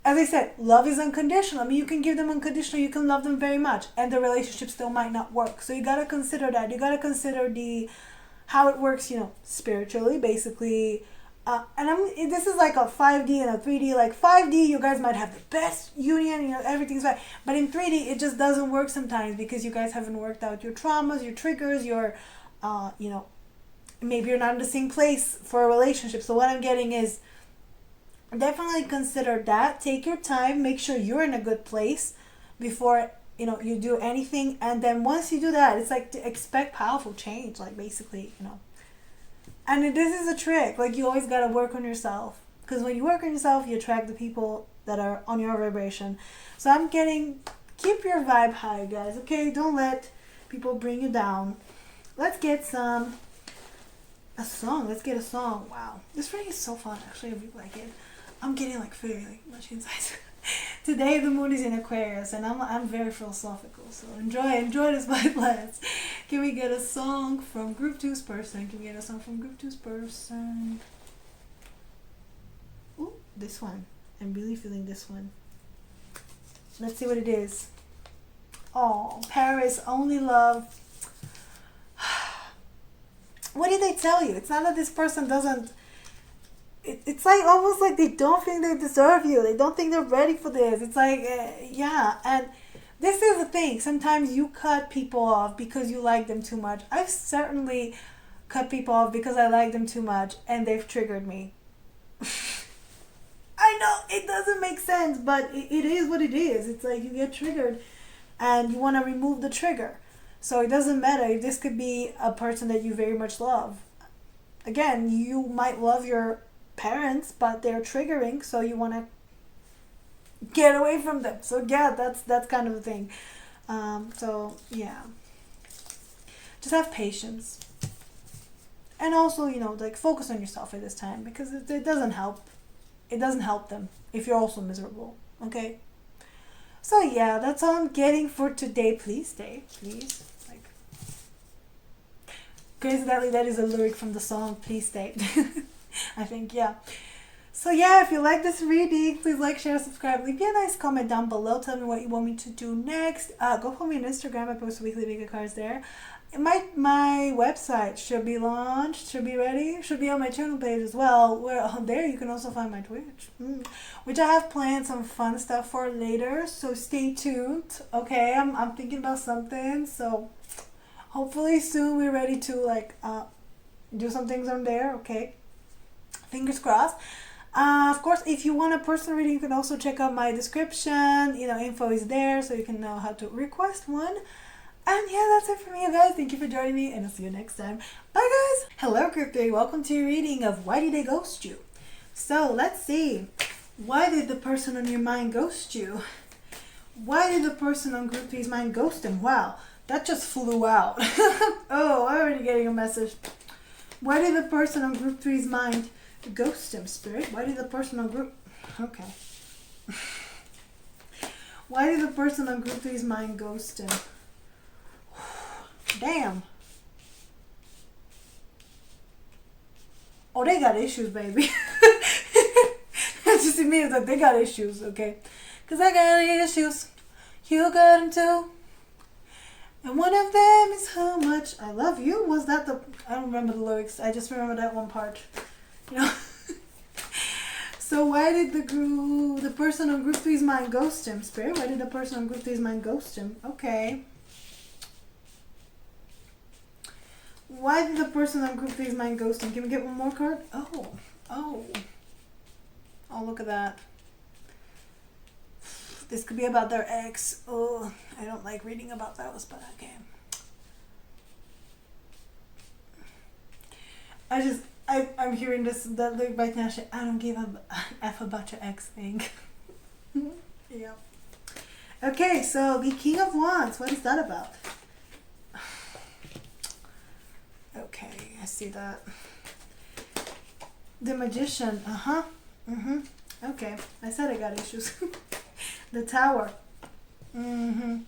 as I said, love is unconditional. I mean, you can give them unconditional, you can love them very much, and the relationship still might not work. So you got to consider that. You got to consider how it works, spiritually, basically. And this is like a 5D and a 3D. Like 5D, you guys might have the best union, everything's fine. But in 3D, it just doesn't work sometimes because you guys haven't worked out your traumas, your triggers, your, maybe you're not in the same place for a relationship. So what I'm getting is definitely consider that. Take your time, make sure you're in a good place before you do anything. And then once you do that, it's like to expect powerful change, like basically, and this is a trick, like you always got to work on yourself, because when you work on yourself, you attract the people that are on your vibration. So I'm getting, keep your vibe high, guys, okay? Don't let people bring you down. Let's get a song. Let's get a song. Wow, this reading is so fun, actually. I really like it. I'm getting like very much insight. Today the moon is in Aquarius, and I'm very philosophical. So enjoy this vibe. Let's. Can we get a song from Group 2's person? Can we get a song from Group 2's person? Ooh, this one. I'm really feeling this one. Let's see what it is. Oh, Paris, only love. What did they tell you? It's not that this person doesn't. It's like almost like they don't think they deserve you. They don't think they're ready for this. It's like, yeah. And this is the thing. Sometimes you cut people off because you like them too much. I've certainly cut people off because I like them too much and they've triggered me. I know it doesn't make sense, but it is what it is. It's like you get triggered and you want to remove the trigger. So it doesn't matter if this could be a person that you very much love. Again, you might love your parents, but they're triggering, so you want to get away from them. So yeah, that's kind of the thing. So yeah, just have patience, and also like focus on yourself at this time, because it doesn't help. It doesn't help them if you're also miserable. Okay. So yeah, that's all I'm getting for today. Please stay, please. Like, coincidentally, that is a lyric from the song "Please Stay." I think, yeah. So yeah, if you like this reading, please like, share, subscribe. Leave me a nice comment down below. Tell me what you want me to do next. Go follow me on Instagram. I post weekly Vega cards there. My website should be launched, should be ready, should be on my channel page as well, where on there you can also find my Twitch, which I have planned some fun stuff for later, so stay tuned. Okay, I'm thinking about something, so hopefully soon we're ready to do some things on there. Okay, fingers crossed. Of course, if you want a personal reading, you can also check out my description. Info is there, so you can know how to request one. And yeah, that's it for me, you guys. Thank you for joining me, and I'll see you next time. Bye, guys. Hello, Group 3. Welcome to your reading of Why Did They Ghost You? So, let's see. Why did the person on your mind ghost you? Why did the person on Group 3's mind ghost him? Wow, that just flew out. Oh, I'm already getting a message. Why did the person on Group 3's mind ghost him, Spirit? Why did the person on Group... Okay. Why did the person on Group 3's mind ghost him? Damn. Oh, they got issues, baby. It's just immediately that they got issues, okay? Because I got issues. You got them too. And one of them is how much I love you. Was that the... I don't remember the lyrics. I just remember that one part. So why did the person on Group 3's mind ghost him, Spirit? Why did the person on Group 3's mind ghost him? Okay. Why did the person on Group 3's mind ghost him? Can we get one more card? Oh, look at that. This could be about their ex. Oh, I don't like reading about those, but okay. I'm hearing that lyric by Tinashe. I don't give a F about your ex thing. Yeah. Okay, so the King of Wands. What is that about? Okay, I see that. The Magician. Okay, I said I got issues. The Tower. The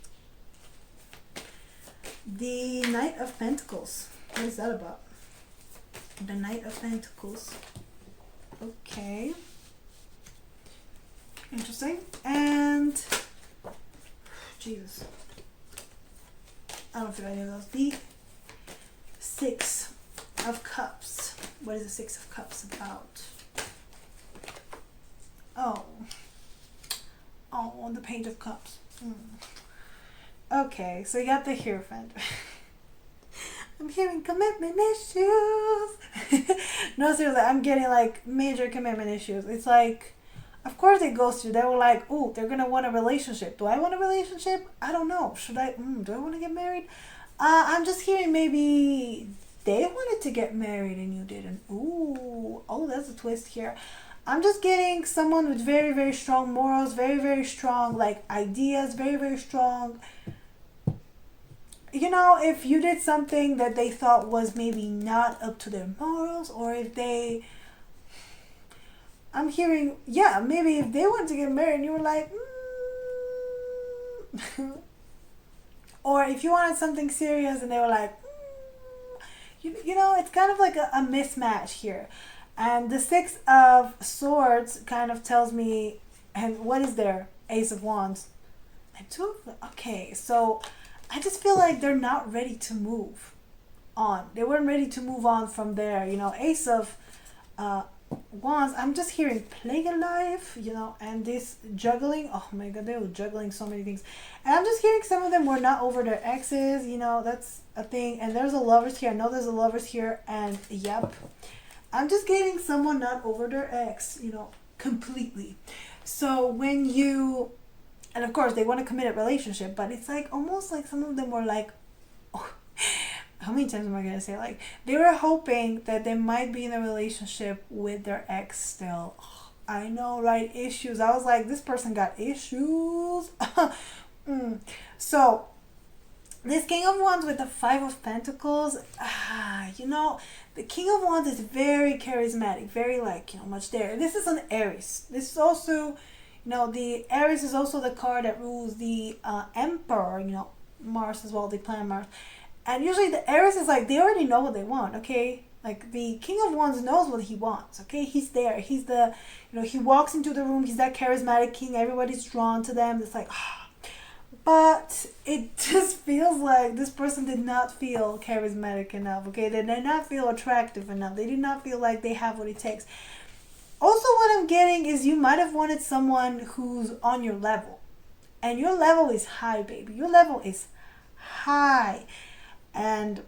Knight of Pentacles. What is that about? The Knight of Pentacles. Okay. Interesting. And Jesus. I don't feel any of those. The Six of Cups. What is the Six of Cups about? Oh, the Page of Cups. Okay, so you got the Hierophant. I'm hearing commitment issues. No, seriously, I'm getting like major commitment issues. It's like, of course they ghost you. They were like, oh, they're gonna want a relationship. Do I want a relationship? I don't know. Should I? Do I want to get married? I'm just hearing maybe they wanted to get married and you didn't. Ooh, oh, that's a twist here. I'm just getting someone with very, very strong morals, very, very strong like ideas, very, very strong. You know, if you did something that they thought was maybe not up to their morals, or if they, I'm hearing, yeah, maybe if they wanted to get married and you were like, or if you wanted something serious and they were like, you know, it's kind of like a mismatch here. And the Six of Swords kind of tells me, and what is there? Ace of Wands. And two of them. Okay, so I just feel like they're not ready to move on. They weren't ready to move on from there. You know, Ace of Wands, I'm just hearing playing alive, you know, and this juggling. Oh my god, they were juggling so many things. And I'm just hearing some of them were not over their exes, you know, that's a thing. And there's a lovers here. I know there's a lovers here, and yep. I'm just getting someone not over their ex, you know, completely. So when you, and of course they want a committed relationship, but it's like almost like some of them were like, oh, how many times am I gonna say, like they were hoping that they might be in a relationship with their ex still. Oh, I know, right? Issues. I was like, this person got issues. So this King of Wands with the Five of Pentacles, you know, the King of Wands is very charismatic, very like, you know, much there. This is an Aries. This is also, you know, the Aries is also the card that rules the Emperor, you know, Mars as well, the planet Mars. And usually the Aries is like, they already know what they want, okay? Like the King of Wands knows what he wants, okay? He's there. He's the, you know, he walks into the room. He's that charismatic king. Everybody's drawn to them. It's like, but it just feels like this person did not feel charismatic enough, okay? They did not feel attractive enough. They did not feel like they have what it takes. Also, what I'm getting is you might have wanted someone who's on your level. And your level is high, baby. Your level is high. And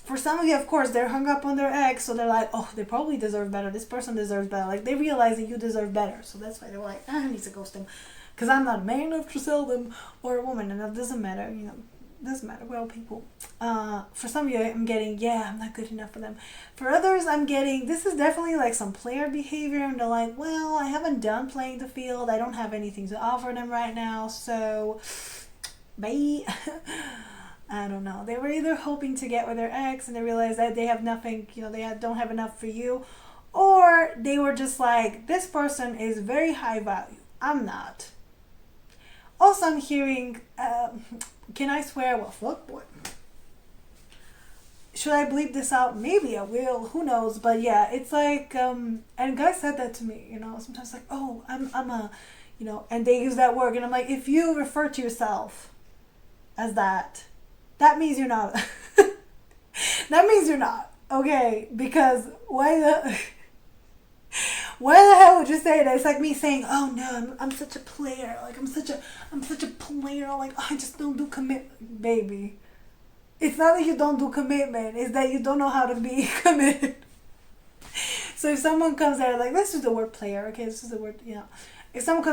for some of you, of course, they're hung up on their ex, so they're like, oh, they probably deserve better. This person deserves better. Like, they realize that you deserve better. So that's why they're like, I need to ghost them. Because I'm not man enough to sell them, or a woman, and that doesn't matter, you know. Doesn't matter. Well, people. For some of you, I'm getting, yeah, I'm not good enough for them. For others, I'm getting, this is definitely like some player behavior, and they're like, well, I haven't done playing the field. I don't have anything to offer them right now, so bye. I don't know. They were either hoping to get with their ex and they realized that they have nothing, you know, don't have enough for you, or they were just like, this person is very high value. I'm not. Also, I'm hearing, can I swear? Well, fuck boy. Should I bleep this out? Maybe I will. Who knows? But yeah, it's like, and guys said that to me, you know, sometimes like, oh, I'm a, you know, and they use that word, and I'm like, if you refer to yourself as that, that means you're not. That means you're not. Okay, because why the hell would you say that? It's like me saying, oh no, I'm such a player. Like I'm such a player. Like oh, I just don't do commitment, baby. It's not that you don't do commitment. It's that you don't know how to be committed. So if someone comes there, like let's use the word player. Okay, this is the word. You know, if someone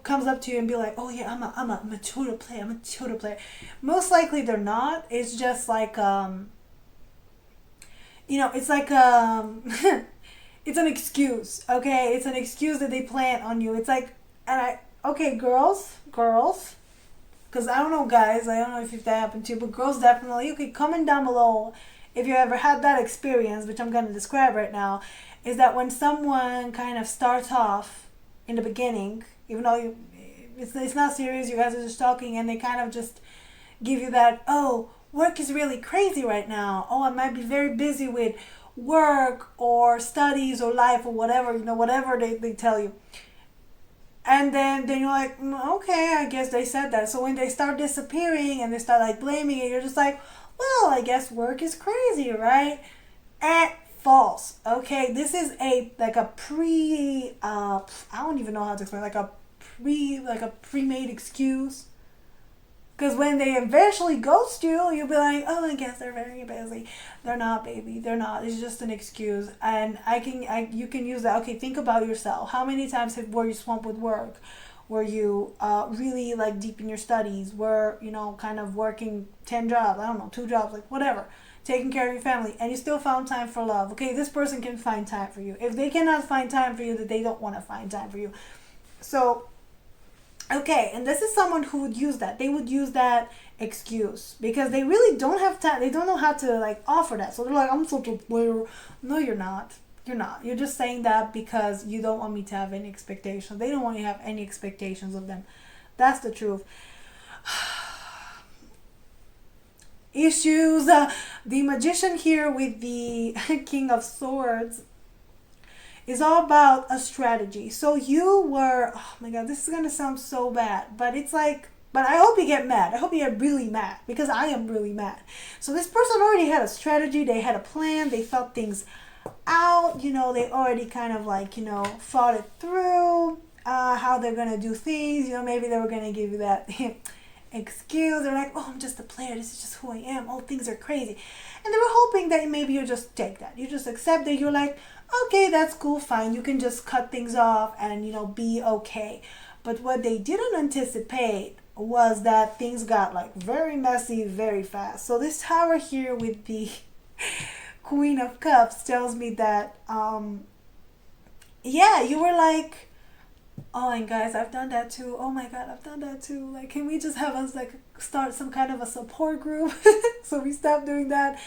comes up to you and be like, oh yeah, I'm a mature player. I'm a mature player. Most likely they're not. It's just like you know, it's like it's an excuse, okay? It's an excuse that they plant on you. It's like, okay, girls, because I don't know, guys, I don't know if that happened to you, but girls definitely, okay, comment down below if you ever had that experience, which I'm going to describe right now, is that when someone kind of starts off in the beginning, even though it's not serious, you guys are just talking, and they kind of just give you that, oh, work is really crazy right now. Oh, I might be very busy with work or studies or life or whatever, you know, whatever they tell you. And then you're like, okay, I guess they said that. So when they start disappearing and they start like blaming it, you're just like, well, I guess work is crazy, right? False. Okay, this is a I don't even know how to explain, like a pre-made excuse. Because when they eventually ghost you, you'll be like, oh, I guess they're very busy. They're not, baby. They're not. It's just an excuse. And you can use that. Okay, think about yourself. How many times were you swamped with work? Were you really like deep in your studies? Were, kind of working 10 jobs? I don't know, 2 jobs, like whatever. Taking care of your family. And you still found time for love. Okay, this person can find time for you. If they cannot find time for you, then they don't want to find time for you. So, okay, and this is someone who would use that. They would use that excuse because they really don't have time. They don't know how to like offer that. So they're like, I'm such a player. No, you're not. You're not. You're just saying that because you don't want me to have any expectations. They don't want you to have any expectations of them. That's the truth. Issues. The magician here with the King of Swords is all about a strategy. So you were, oh my God, this is going to sound so bad, but it's like, but I hope you get mad. I hope you get really mad because I am really mad. So this person already had a strategy. They had a plan. They thought things out. They already kind of like, thought it through, how they're going to do things. Maybe they were going to give you that excuse. They're like, oh, I'm just a player. This is just who I am. Oh, things are crazy. And they were hoping that maybe you just take that. You just accept that. You're like, okay, that's cool, fine. You can just cut things off and, be okay. But what they didn't anticipate was that things got like very messy very fast. So this tower here with the Queen of Cups tells me that, you were like, oh, and guys, I've done that too. Oh my God, I've done that too. Like, can we just have us like start some kind of a support group? So we stopped doing that.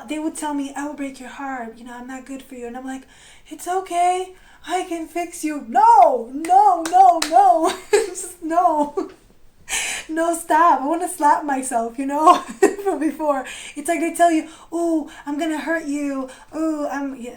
They would tell me, I will break your heart. I'm not good for you. And I'm like, it's okay. I can fix you. No. Just no. No, stop. I want to slap myself, from before. It's like they tell you, oh, I'm going to hurt you. Oh,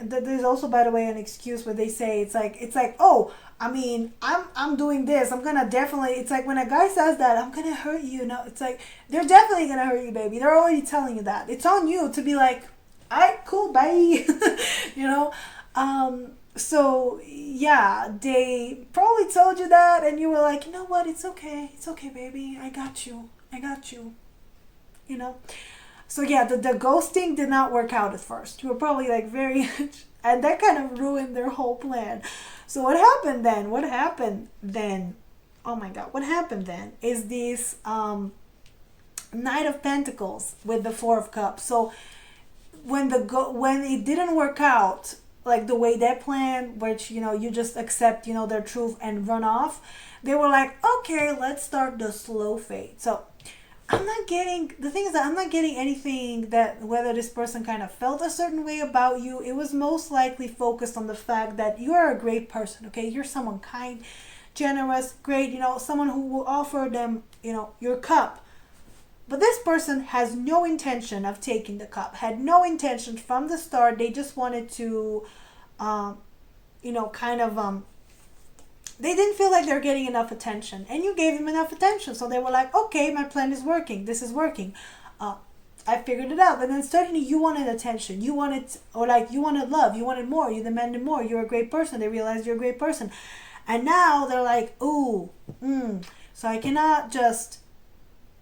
there's also, by the way, an excuse where they say, it's like, oh, I'm doing this. I'm going to definitely, it's like when a guy says that, I'm going to hurt you. No, it's like, they're definitely going to hurt you, baby. They're already telling you that. It's on you to be like, all right, cool, bye. So yeah, they probably told you that and you were like, you know what? It's okay, baby. I got you. So yeah, the ghosting did not work out at first. You were probably like very, and that kind of ruined their whole plan. So what happened then? Oh my God, what happened then is this Knight of Pentacles with the Four of Cups. So when it didn't work out like the way they planned, which you just accept their truth and run off, they were like, okay, let's start the slow fade. So I'm not getting anything that whether this person kind of felt a certain way about you. It was most likely focused on the fact that you are a great person, okay? You're someone kind, generous, great, someone who will offer them, your cup. But this person has no intention of taking the cup, had no intention from the start. They just wanted to, they didn't feel like they're getting enough attention. And you gave them enough attention. So they were like, okay, my plan is working. This is working. I figured it out. And then suddenly you wanted attention. You wanted love. You wanted more. You demanded more. You're a great person. They realized you're a great person. And now they're like, so I cannot just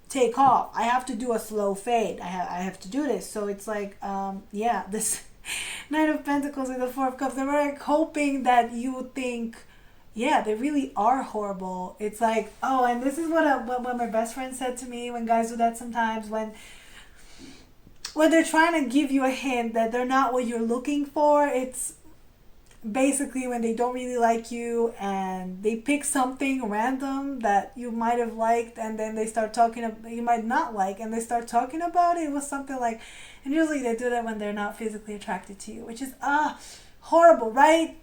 take off. I have to do a slow fade. I have to do this. So it's like, this Knight of Pentacles with the Four of Cups. They were like hoping that you would think, yeah, they really are horrible. It's like, oh, and this is what my best friend said to me when guys do that sometimes when they're trying to give you a hint that they're not what you're looking for. It's basically when they don't really like you and they pick something random that you might have liked and then they start talking you might not like and they start talking about it. It was something like, and usually they do that when they're not physically attracted to you, which is horrible, right?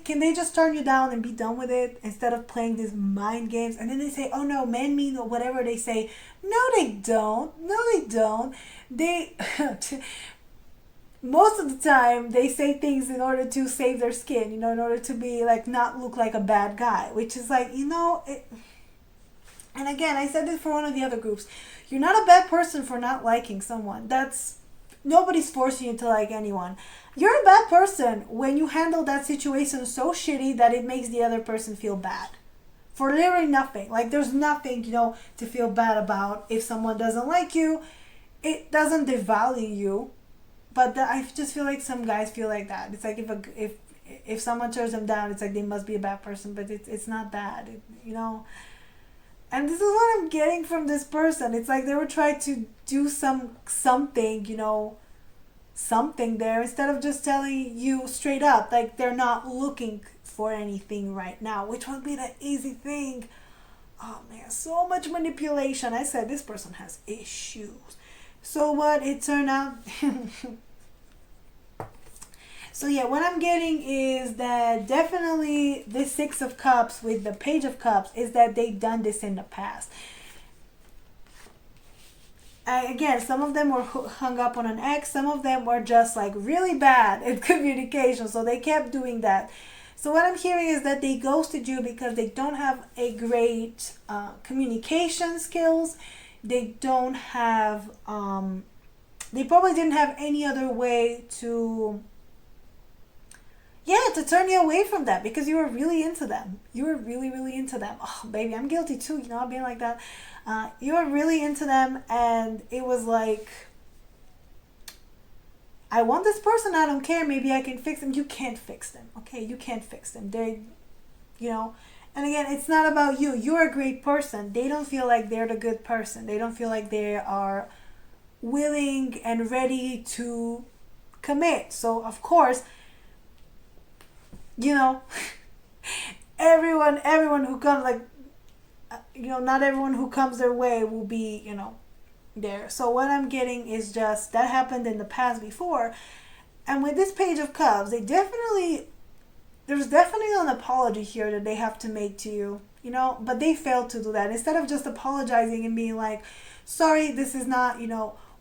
Can they just turn you down and be done with it instead of playing these mind games? And then they say, oh no, men mean, or whatever they say. No, they don't. They most of the time they say things in order to save their skin, in order to be like, not look like a bad guy, which is like, and again, I said this for one of the other groups. You're not a bad person for not liking someone. Nobody's forcing you to like anyone. You're a bad person when you handle that situation so shitty that it makes the other person feel bad. for literally nothing. Like there's nothing, to feel bad about. If someone doesn't like you, it doesn't devalue you. But I just feel like some guys feel like that. It's like if someone turns them down, it's like they must be a bad person, but it's not that, And this is what I'm getting from this person. It's like they were trying to do something, something there, instead of just telling you straight up, like they're not looking for anything right now, which would be the easy thing. Oh man, so much manipulation. I said this person has issues. So what? It turned out. So yeah, what I'm getting is that definitely the Six of Cups with the Page of Cups is that they've done this in the past. Again, some of them were hung up on an ex. Some of them were just like really bad at communication, so they kept doing that. So what I'm hearing is that they ghosted you because they don't have a great communication skills. They don't have, they probably didn't have any other way to turn you away from that, because you were really into them. You were really, really into them. Oh, baby, I'm guilty too, being like that. You were really into them, and it was like, I want this person, I don't care, maybe I can fix them. You can't fix them, okay? You can't fix them. And again, it's not about you. You're a great person. They don't feel like they're the good person. They don't feel like they are willing and ready to commit. So, of course, everyone who comes, like, not everyone who comes their way will be, there. So what I'm getting is just that happened in the past before. And with this Page of Cups, there's definitely an apology here that they have to make to you, but they failed to do that. Instead of just apologizing and being like, sorry, this is not,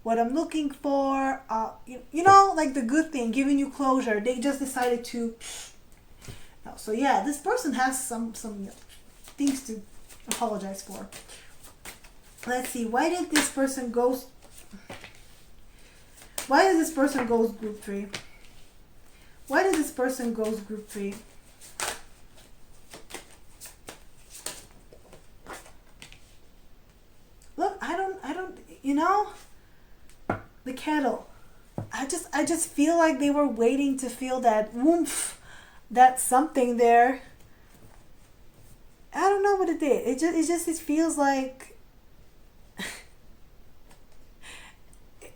what I'm looking for, like the good thing, giving you closure, they just decided to. No. So yeah, this person has some things to apologize for. Let's see, why did this person go group 3? Why did this person go group 3? Look, I don't, the kettle. I just feel like they were waiting to feel that woomph, that something there. I don't know what it did. It feels like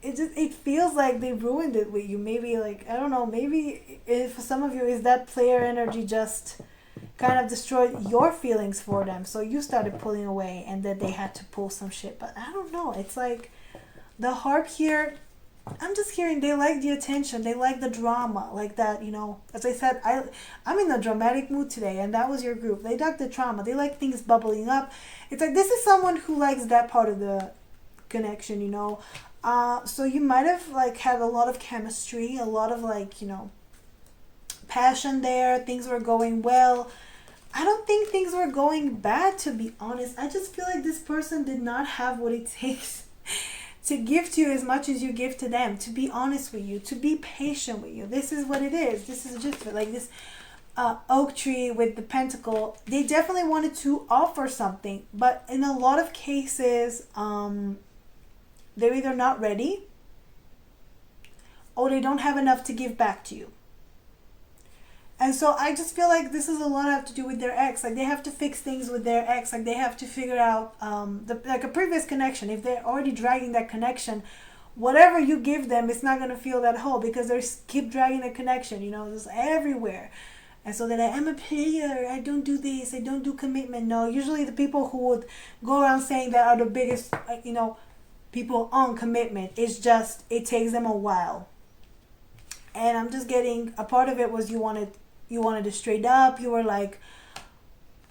it feels like they ruined it with you. Maybe, like, I don't know, maybe if for some of you is that player energy just kind of destroyed your feelings for them, so you started pulling away and then they had to pull some shit. But I don't know, it's like the heart here, I'm just hearing they like the attention, they like the drama, like that, as I said, I'm in a dramatic mood today, and that was your group. They like the drama, they like things bubbling up. It's like this is someone who likes that part of the connection, so you might have like had a lot of chemistry, a lot of like, passion there, things were going well. I don't think things were going bad, to be honest. I just feel like this person did not have what it takes to give to you as much as you give to them, to be honest with you, to be patient with you. This is what it is. This is just like this oak tree with the pentacle. They definitely wanted to offer something, but in a lot of cases, they're either not ready or they don't have enough to give back to you. And so I just feel like this is a lot have to do with their ex. Like they have to fix things with their ex. Like they have to figure out like a previous connection. If they're already dragging that connection, whatever you give them, it's not going to feel that whole, because they keep dragging the connection, it's everywhere. And so they're like, I'm a player, I don't do this, I don't do commitment. No, usually the people who would go around saying that are the biggest, people on commitment. It's just, it takes them a while. And I'm just getting, a part of it was you wanted it straight up. You were like,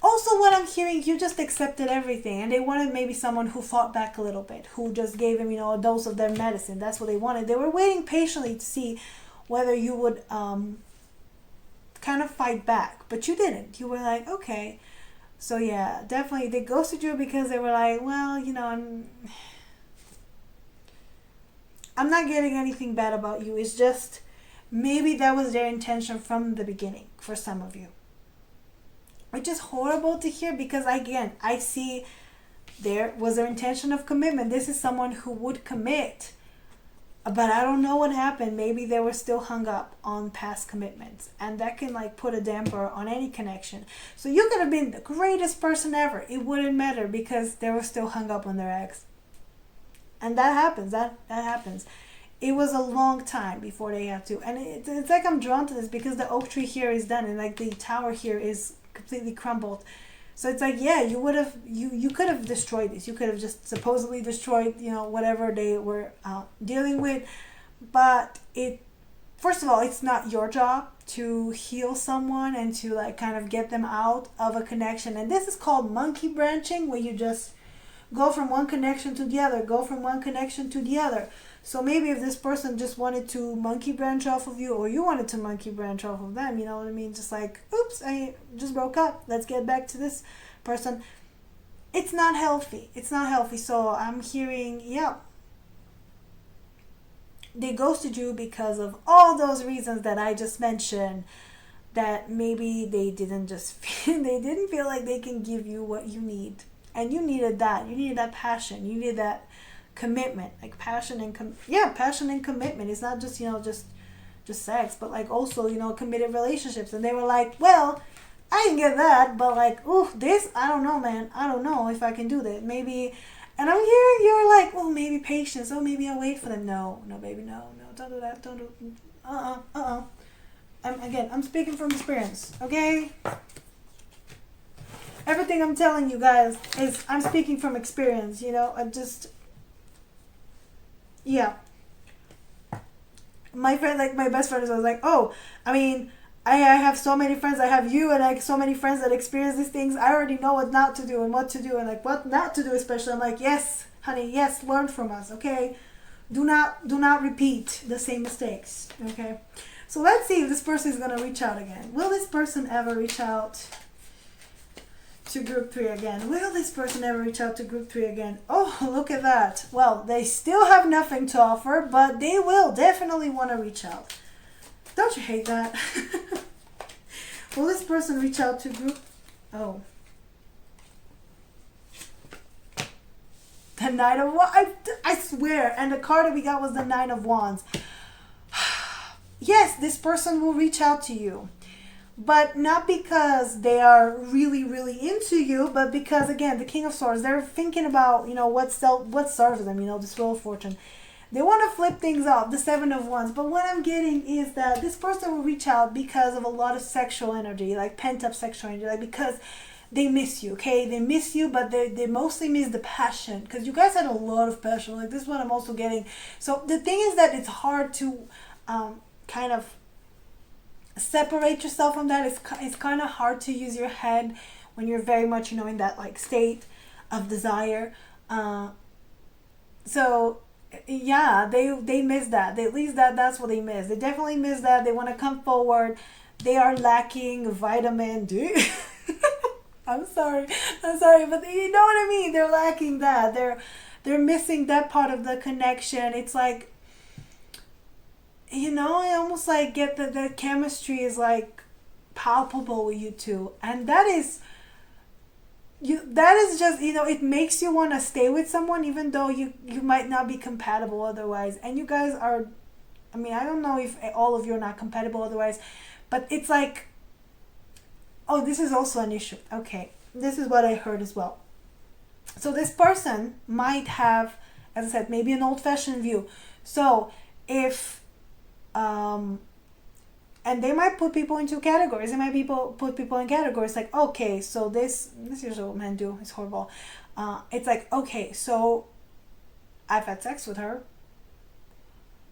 also what I'm hearing, you just accepted everything. And they wanted maybe someone who fought back a little bit, who just gave them, a dose of their medicine. That's what they wanted. They were waiting patiently to see whether you would kind of fight back. But you didn't. You were like, okay. So yeah, definitely they ghosted you because they were like, well, I'm not getting anything bad about you. It's just, maybe that was their intention from the beginning for some of you. which is horrible to hear, because again, I see there was their intention of commitment. This is someone who would commit, but I don't know what happened. Maybe they were still hung up on past commitments, and that can like put a damper on any connection. So you could have been the greatest person ever, it wouldn't matter, because they were still hung up on their ex. And that happens. That happens. It was a long time before they had to, and it's like I'm drawn to this because the oak tree here is done, and like the tower here is completely crumbled. So it's like, yeah, you would have, you could have destroyed this. You could have just supposedly destroyed, whatever they were dealing with. But first of all, it's not your job to heal someone and to like kind of get them out of a connection. And this is called monkey branching, where you just go from one connection to the other, go from one connection to the other. So maybe if this person just wanted to monkey branch off of you, or you wanted to monkey branch off of them, you know what I mean? Just like, oops, I just broke up. Let's get back to this person. It's not healthy. It's not healthy. So I'm hearing, yeah, they ghosted you because of all those reasons that I just mentioned, that maybe they didn't feel like they can give you what you need. And you needed that. You needed that passion. You needed that commitment, like passion and passion and commitment. It's not just just sex, but like also committed relationships. And they were like, well, I can get that, but like, ooh, this, I don't know, man. I don't know if I can do that. Maybe. And I'm hearing you're like, oh, maybe patience. Oh, maybe I'll wait for them. No, baby, no, don't do that. Don't do. I'm speaking from experience. Okay. Everything I'm telling you guys is I'm speaking from experience. Yeah. My friend, like my best friend, was like, oh, I mean, I have so many friends. I have you and like so many friends that experience these things. I already know what not to do and what to do and like what not to do especially. I'm like, yes, honey, yes, learn from us, okay? Do not repeat the same mistakes, okay? So let's see if this person is going to reach out again. Will this person ever reach out to group 3 again? Will this person ever reach out to group 3 again? Oh, look at that. Well, they still have nothing to offer, but they will definitely want to reach out. Don't you hate that? Will this person reach out to group? Oh. The Nine of Wands. I swear. And the card that we got was the Nine of Wands. Yes, this person will reach out to you. But not because they are really, really into you, but because, again, the King of Swords, they're thinking about, what serves them, this Wheel of Fortune. They want to flip things off, the Seven of Wands. But what I'm getting is that this person will reach out because of a lot of sexual energy, like pent-up sexual energy, like because they miss you, okay? They miss you, but they mostly miss the passion, because you guys had a lot of passion. Like, this is what I'm also getting. So the thing is that it's hard to kind of separate yourself from that. It's kind of hard to use your head when you're very much in that like state of desire. So yeah, they miss that. At least that's what they miss. They definitely miss that. They want to come forward. They are lacking vitamin D. I'm sorry, but you know what I mean. They're lacking that. They're missing that part of the connection. It's like, I almost like get that the chemistry is like palpable with you two, and that is just, it makes you want to stay with someone even though you might not be compatible otherwise. And you guys are, I mean, I don't know if all of you are not compatible otherwise, but it's like, oh, this is also an issue. Okay, this is what I heard as well. So this person might have, as I said, maybe an old-fashioned view. So if and they might put people into categories. They might put people in categories like, okay, so this is what men do. It's horrible. It's like, okay, so I've had sex with her.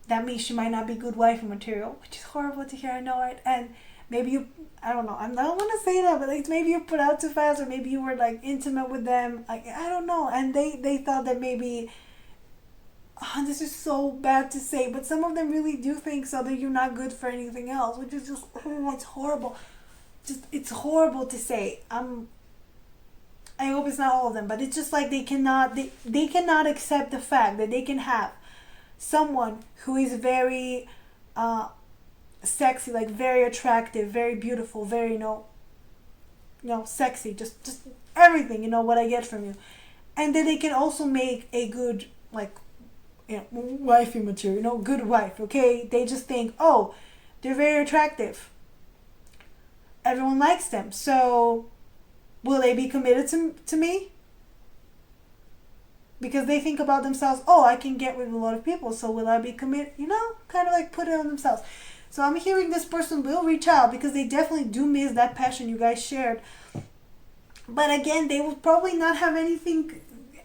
That means she might not be good wifey material, which is horrible to hear, I know, right? And maybe I don't know, I don't want to say that, but like maybe you put out too fast, or maybe you were like intimate with them, like, I don't know. And they thought that maybe, this is so bad to say, but some of them really do think so, that you're not good for anything else, which is just, it's horrible. It's horrible to say. I hope it's not all of them, but it's just like they cannot accept the fact that they can have someone who is very sexy, like very attractive, very beautiful, very, sexy, just everything, what I get from you. And then they can also make a good, like, wifey material, good wife, okay? They just think, oh, they're very attractive. Everyone likes them. So will they be committed to me? Because they think about themselves, oh, I can get with a lot of people, so will I be committed? Kind of like put it on themselves. So I'm hearing this person will reach out because they definitely do miss that passion you guys shared. But again, they will probably not have anything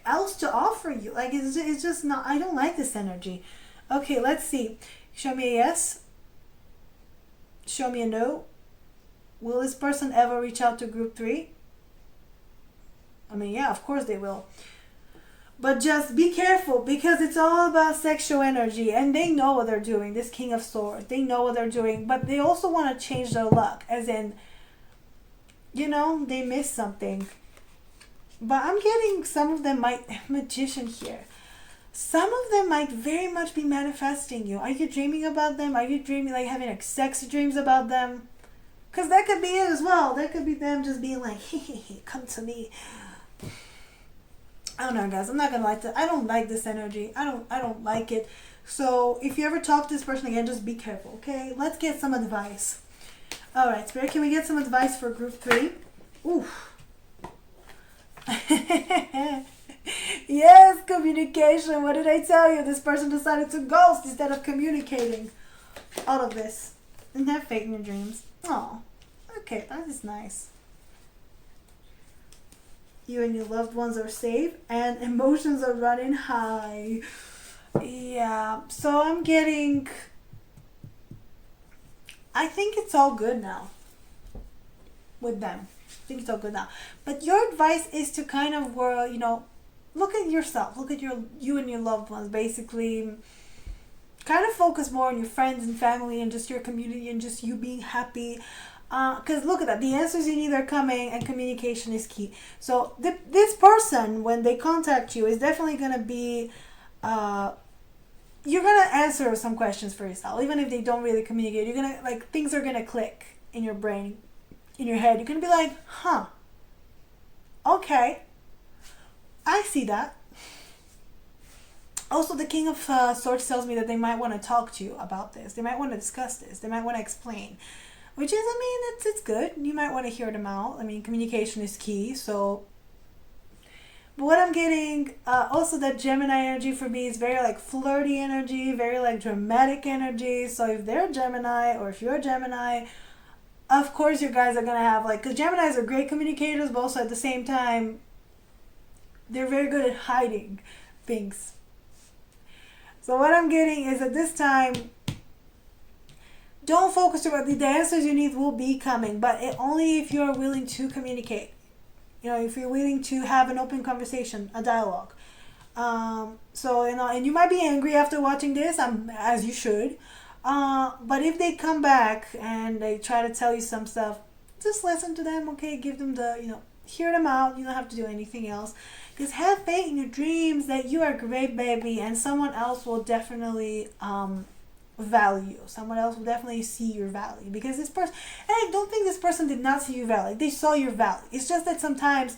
else to offer you. Like, it's just not, I don't like this energy. Okay, let's see. Show me a yes. Show me a no. Will this person ever reach out to group 3? I mean, yeah, of course they will. But just be careful, because it's all about sexual energy, and they know what they're doing. This King of Swords, they know what they're doing, but they also want to change their luck, as in, they miss something. But I'm getting some of them might, Magician here. Some of them might very much be manifesting you. Are you dreaming about them? Are you dreaming, like, having like sexy dreams about them? Because that could be it as well. That could be them just being like, hey, come to me. I don't know, guys. I'm not gonna like that. I don't like this energy. I don't like it. So if you ever talk to this person again, just be careful, okay? Let's get some advice. All right, Spirit, can we get some advice for group 3? Oof. Yes, communication. What did I tell you? This person decided to ghost instead of communicating. All of this. And have faith in your dreams. Oh, okay, that is nice. You and your loved ones are safe and emotions are running high. Yeah, so I'm getting, I think it's all good now with them. I think it's all good now. But your advice is to kind of, look at yourself. Look at you and your loved ones, basically. Kind of focus more on your friends and family and just your community and just you being happy. Because look at that. The answers you need are coming, and communication is key. So this person, when they contact you, is definitely going to be... you're going to answer some questions for yourself. Even if they don't really communicate, you're going to... things are going to click in your brain, in your head. You're going to be like, huh. Okay. I see that. Also, the King of Swords tells me that they might want to talk to you about this. They might want to discuss this. They might want to explain. Which is, it's good. You might want to hear them out. Communication is key. So, but what I'm getting, also that Gemini energy for me is very flirty energy, very dramatic energy. So if they're a Gemini or if you're a Gemini, of course you guys are going to have because Geminis are great communicators, but also at the same time, they're very good at hiding things. So what I'm getting is at this time, don't focus too much. The answers you need will be coming, but only if you're willing to communicate. If you're willing to have an open conversation, a dialogue. And you might be angry after watching this, as you should. But if they come back and they try to tell you some stuff, just listen to them, okay? Give them hear them out. You don't have to do anything else. Because have faith in your dreams that you are great, baby, and someone else will definitely value. Someone else will definitely see your value. Because this person, and I don't think this person did not see your value. They saw your value. It's just that sometimes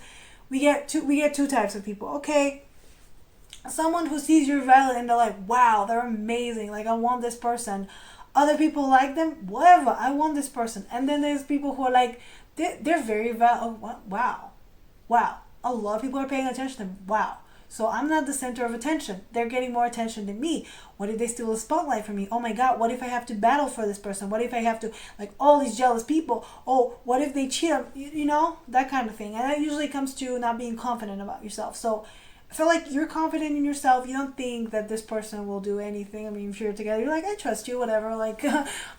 we get two types of people. Okay, someone who sees your value and they're like, wow, they're amazing. I want this person. Other people like them, whatever. I want this person. And then there's people who are they're very wow. A lot of people are paying attention to them. Wow. So I'm not the center of attention. They're getting more attention than me. What if they steal the spotlight from me? Oh my God, what if I have to battle for this person? What if I have to, all these jealous people? Oh, what if they cheat? That kind of thing. And that usually comes to not being confident about yourself. So I feel like you're confident in yourself. You don't think that this person will do anything. If you're together, you're I trust you, whatever.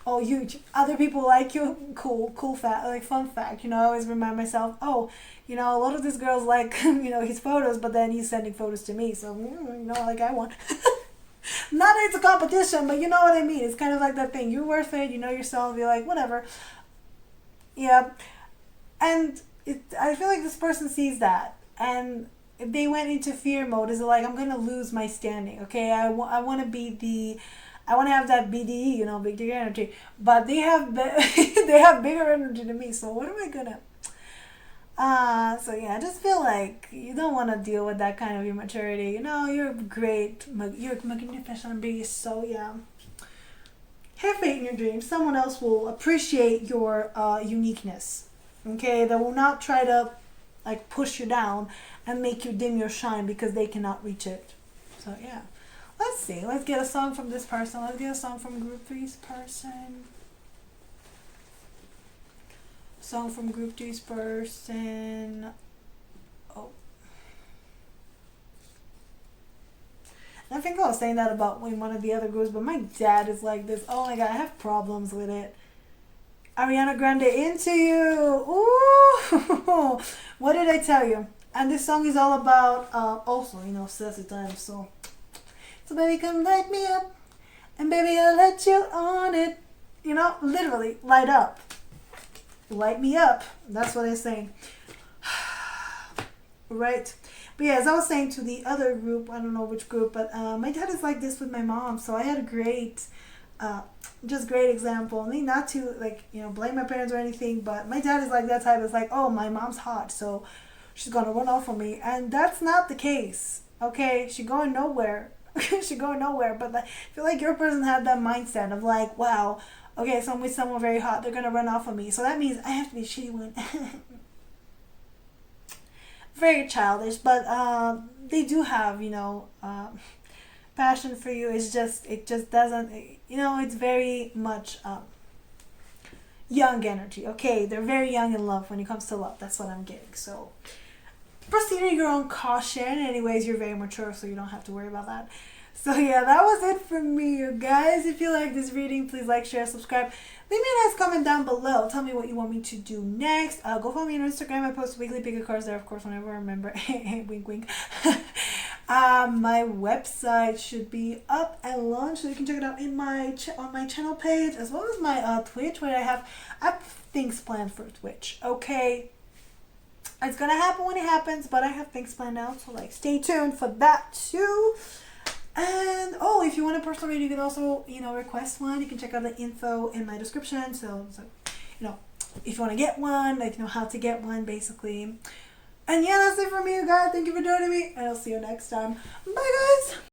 Oh, other people like you. Cool fact, fun fact. I always remind myself, oh, a lot of these girls his photos, but then he's sending photos to me. So, I want. Not that it's a competition, but you know what I mean. It's kind of like that thing. You're worth it. You know yourself. You're whatever. Yeah. And I feel like this person sees that. And if they went into fear mode, is I'm going to lose my standing. Okay. I want to have that BDE, big dick energy. But they have bigger energy than me. So what am I going to... So yeah, I just feel like you don't want to deal with that kind of immaturity. You know, you're great, you're a magnificent beast. So yeah, have faith in your dreams. Someone else will appreciate your uniqueness. Okay, they will not try to like push you down and make you dim your shine because they cannot reach it. So yeah, let's see. Let's get a song from this person. Let's get a song from Group Three's person. Song from Group Three's person. Oh. I think I was saying that about in one of the other groups, but my dad is like this. Oh my god, I have problems with it. Ariana Grande, Into You. Ooh, what did I tell you? And this song is all about also, you know, sassy times. So baby, come light me up, and baby, I'll let you on it. You know, literally light up, light me up. That's what I'm saying. Right. But yeah, as I was saying to the other group, I don't know which group, but my dad is like this with my mom. So I had a great, just great example. I mean, not to like, you know, blame my parents or anything, but my dad is like that type. It's like, oh, my mom's hot, so she's gonna run off on me, and that's not the case. Okay, she going nowhere. She going nowhere. But like, I feel like your person had that mindset of like, wow, okay, so I'm with someone very hot, they're gonna run off on me, so that means I have to be a shitty one. Very childish, but they do have, you know, passion for you. It just doesn't, you know, it's very much young energy. Okay, they're very young in love when it comes to love. That's what I'm getting. So proceed at your own caution. Anyways, you're very mature, so you don't have to worry about that. So yeah, that was it from me, you guys. If you like this reading, please like, share, subscribe. Leave me a nice comment down below. Tell me what you want me to do next. Go follow me on Instagram. I post weekly pick a cards there, of course, whenever I remember. Wink, wink. My website should be up and launched, so you can check it out in my on my channel page, as well as my Twitch, where I have things planned for Twitch. Okay, it's gonna happen when it happens, but I have things planned out, so like stay tuned for that too. And oh, if you want a personal reading, you can also, you know, request one. You can check out the info in my description. So you know, if you want to get one, like, you know, how to get one basically. And yeah, that's it for me, you guys. Thank you for joining me, and I'll see you next time. Bye, guys.